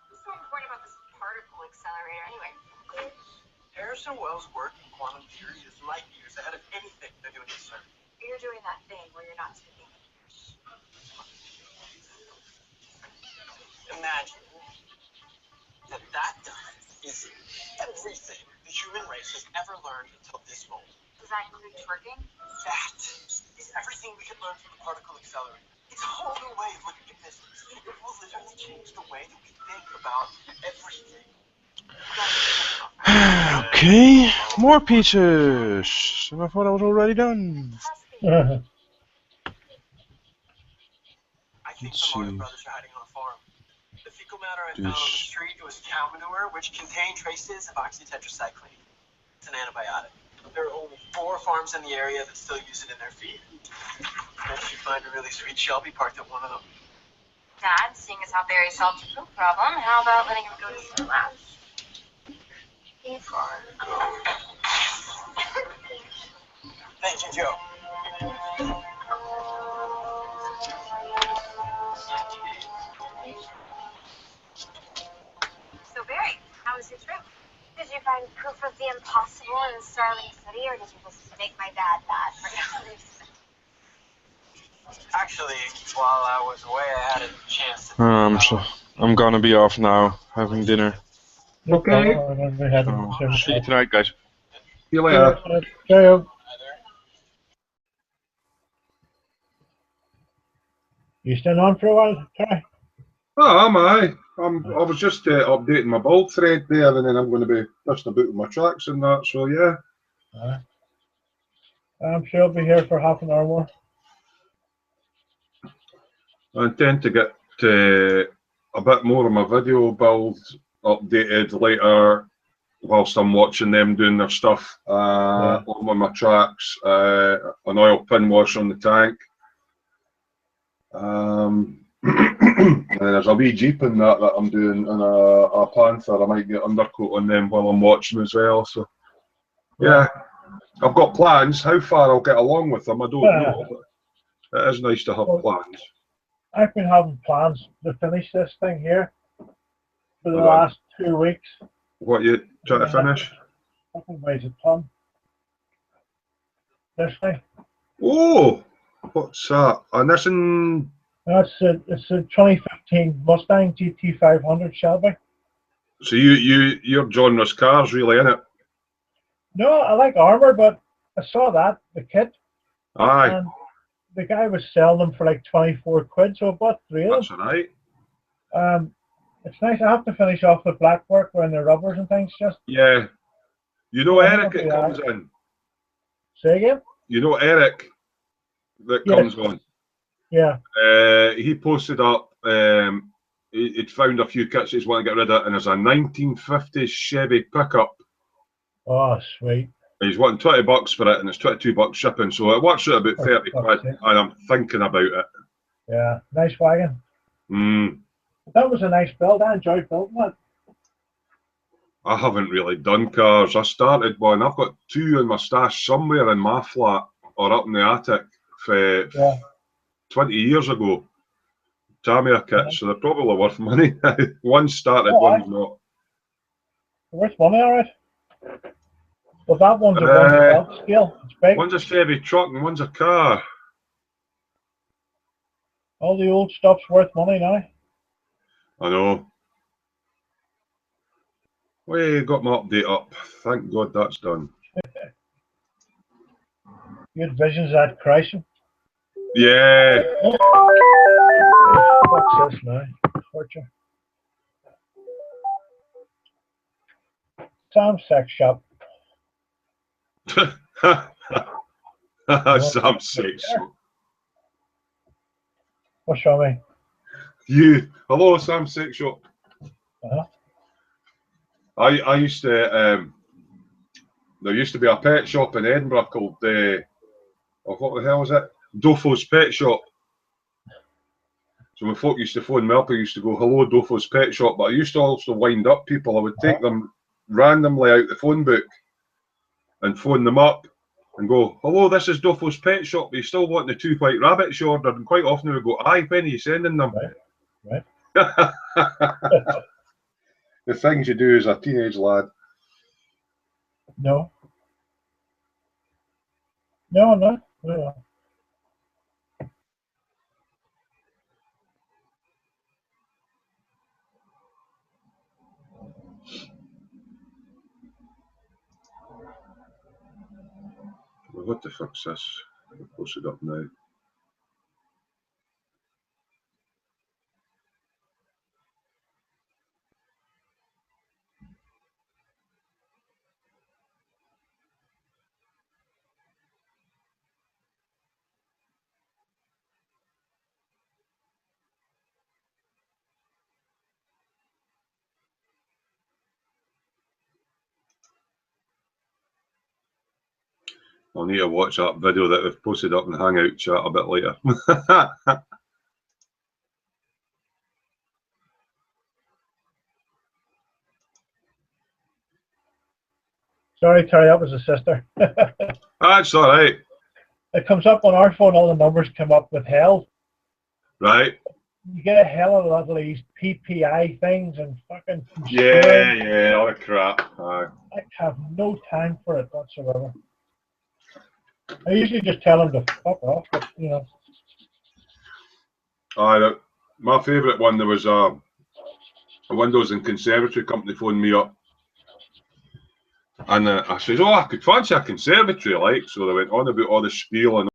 What's so important about this particle accelerator anyway? Harrison Wells' work in quantum theory is light years ahead of anything they're doing at CERN. You're doing that thing where you're not speaking. Imagine that guy is everything the human race has ever learned until this moment. Does that include twerking? That is everything we can learn from the particle accelerator. It's a whole new way of looking at physics. It will literally change the way that we think about everything. Okay, more pizzas. And I thought I was already done. I think Let's the Martin see. brothers are hiding on a farm. The fecal matter I found on the This. street was cow manure, which contained traces of oxytetracycline. It's an antibiotic. There are only 4 farms in the area that still use it in their feed. Bet you find a really sweet Shelby parked at one of them. Dad, seeing as how Barry solved your poop problem, how about letting him go to some labs? Thank you, Joe. So Barry, how was your trip? Did you find proof of the impossible in Starling City, or did you just make my dad mad for no reason? Actually, while I was away, I had a chance to So I'm gonna be off now, having dinner. Okay. I'm going to be heading So, to see you tonight, guys. See you later. Cheerio. You staying on for a while, Terry? Oh, am I? I was just updating my build thread there, and then I'm going to be dusting about with my tracks and that. So yeah. I'm sure I'll be here for half an hour more. I intend to get a bit more of my video build updated later whilst I'm watching them doing their stuff on one of my tracks, an oil pin wash on the tank. And there's a wee Jeep in that I'm doing and a Panther. I might get undercoat on them while I'm watching as well. So yeah, I've got plans. How far I'll get along with them, I don't know. But it is nice to have plans. I've been having plans to finish this thing here for the last 2 weeks. What you trying to finish? Fucking weighs a ton. This thing. Oh, what's that? A Nissan. It's a 2015 Mustang GT500 Shelby. So you're genre's cars really, innit? No, I like armor, but I saw that the kit, Aye, and the guy was selling them for like 24 quid, so I bought 3 of that's them. alright. It's nice. I have to finish off the black work around the rubbers and things. Just Yeah. You know Eric it comes in. say again. You know Eric that comes on. Yeah. He posted up. He'd found a few kits he's wanting to get rid of, and there's a 1950s Chevy pickup. Oh, sweet. He's wanting $20 for it, and it's $22 shipping, so it works out about 30 quid. And I'm thinking about it. Yeah, nice wagon. Mm. That was a nice build. I enjoyed building it. I haven't really done cars. I started one. I've got 2 in my stash somewhere in my flat or up in the attic for 20 years ago. Tamiya kits, so they're probably worth money. One's started, Oh, one's not. Worth money, alright. But that one's a 1/12 scale. It's big. One's a Chevy truck and one's a car. All the old stuff's worth money now. I know. Well, got my update up. Thank God that's done. You had visions of that crashing. Yeah. What's this now? Torture. Sam's sex shop. Sam sex shop. What's wrong with me? You. Hello, Sam sex shop. Uh-huh. I used to there used to be a pet shop in Edinburgh called what the hell was it? Dofo's Pet Shop. So when folk used to phone me up, I used to go, hello, Dofo's Pet Shop. But I used to also wind up people. I would take them randomly out the phone book and phone them up and go, hello, this is Dofo's Pet Shop. Are you still want the 2 white rabbits you ordered? And quite often they would go, aye, when are you sending them? Right. The things you do as a teenage lad. No. No. Well, what the fuck's this? I'll post it up now. I'll need to watch that video that we've posted up in the Hangout chat a bit later. Sorry, Terry, that was a sister. That's all right. It comes up on our phone, all the numbers come up with hell. Right. You get a hell of a lot of these PPI things and fucking... Yeah, all the crap. I have no time for it whatsoever. I usually just tell them to fuck off, but, you know. My favourite one, there was a Windows and Conservatory company phoned me up. And I said, oh, I could fancy a conservatory, like. So they went on about all the spiel and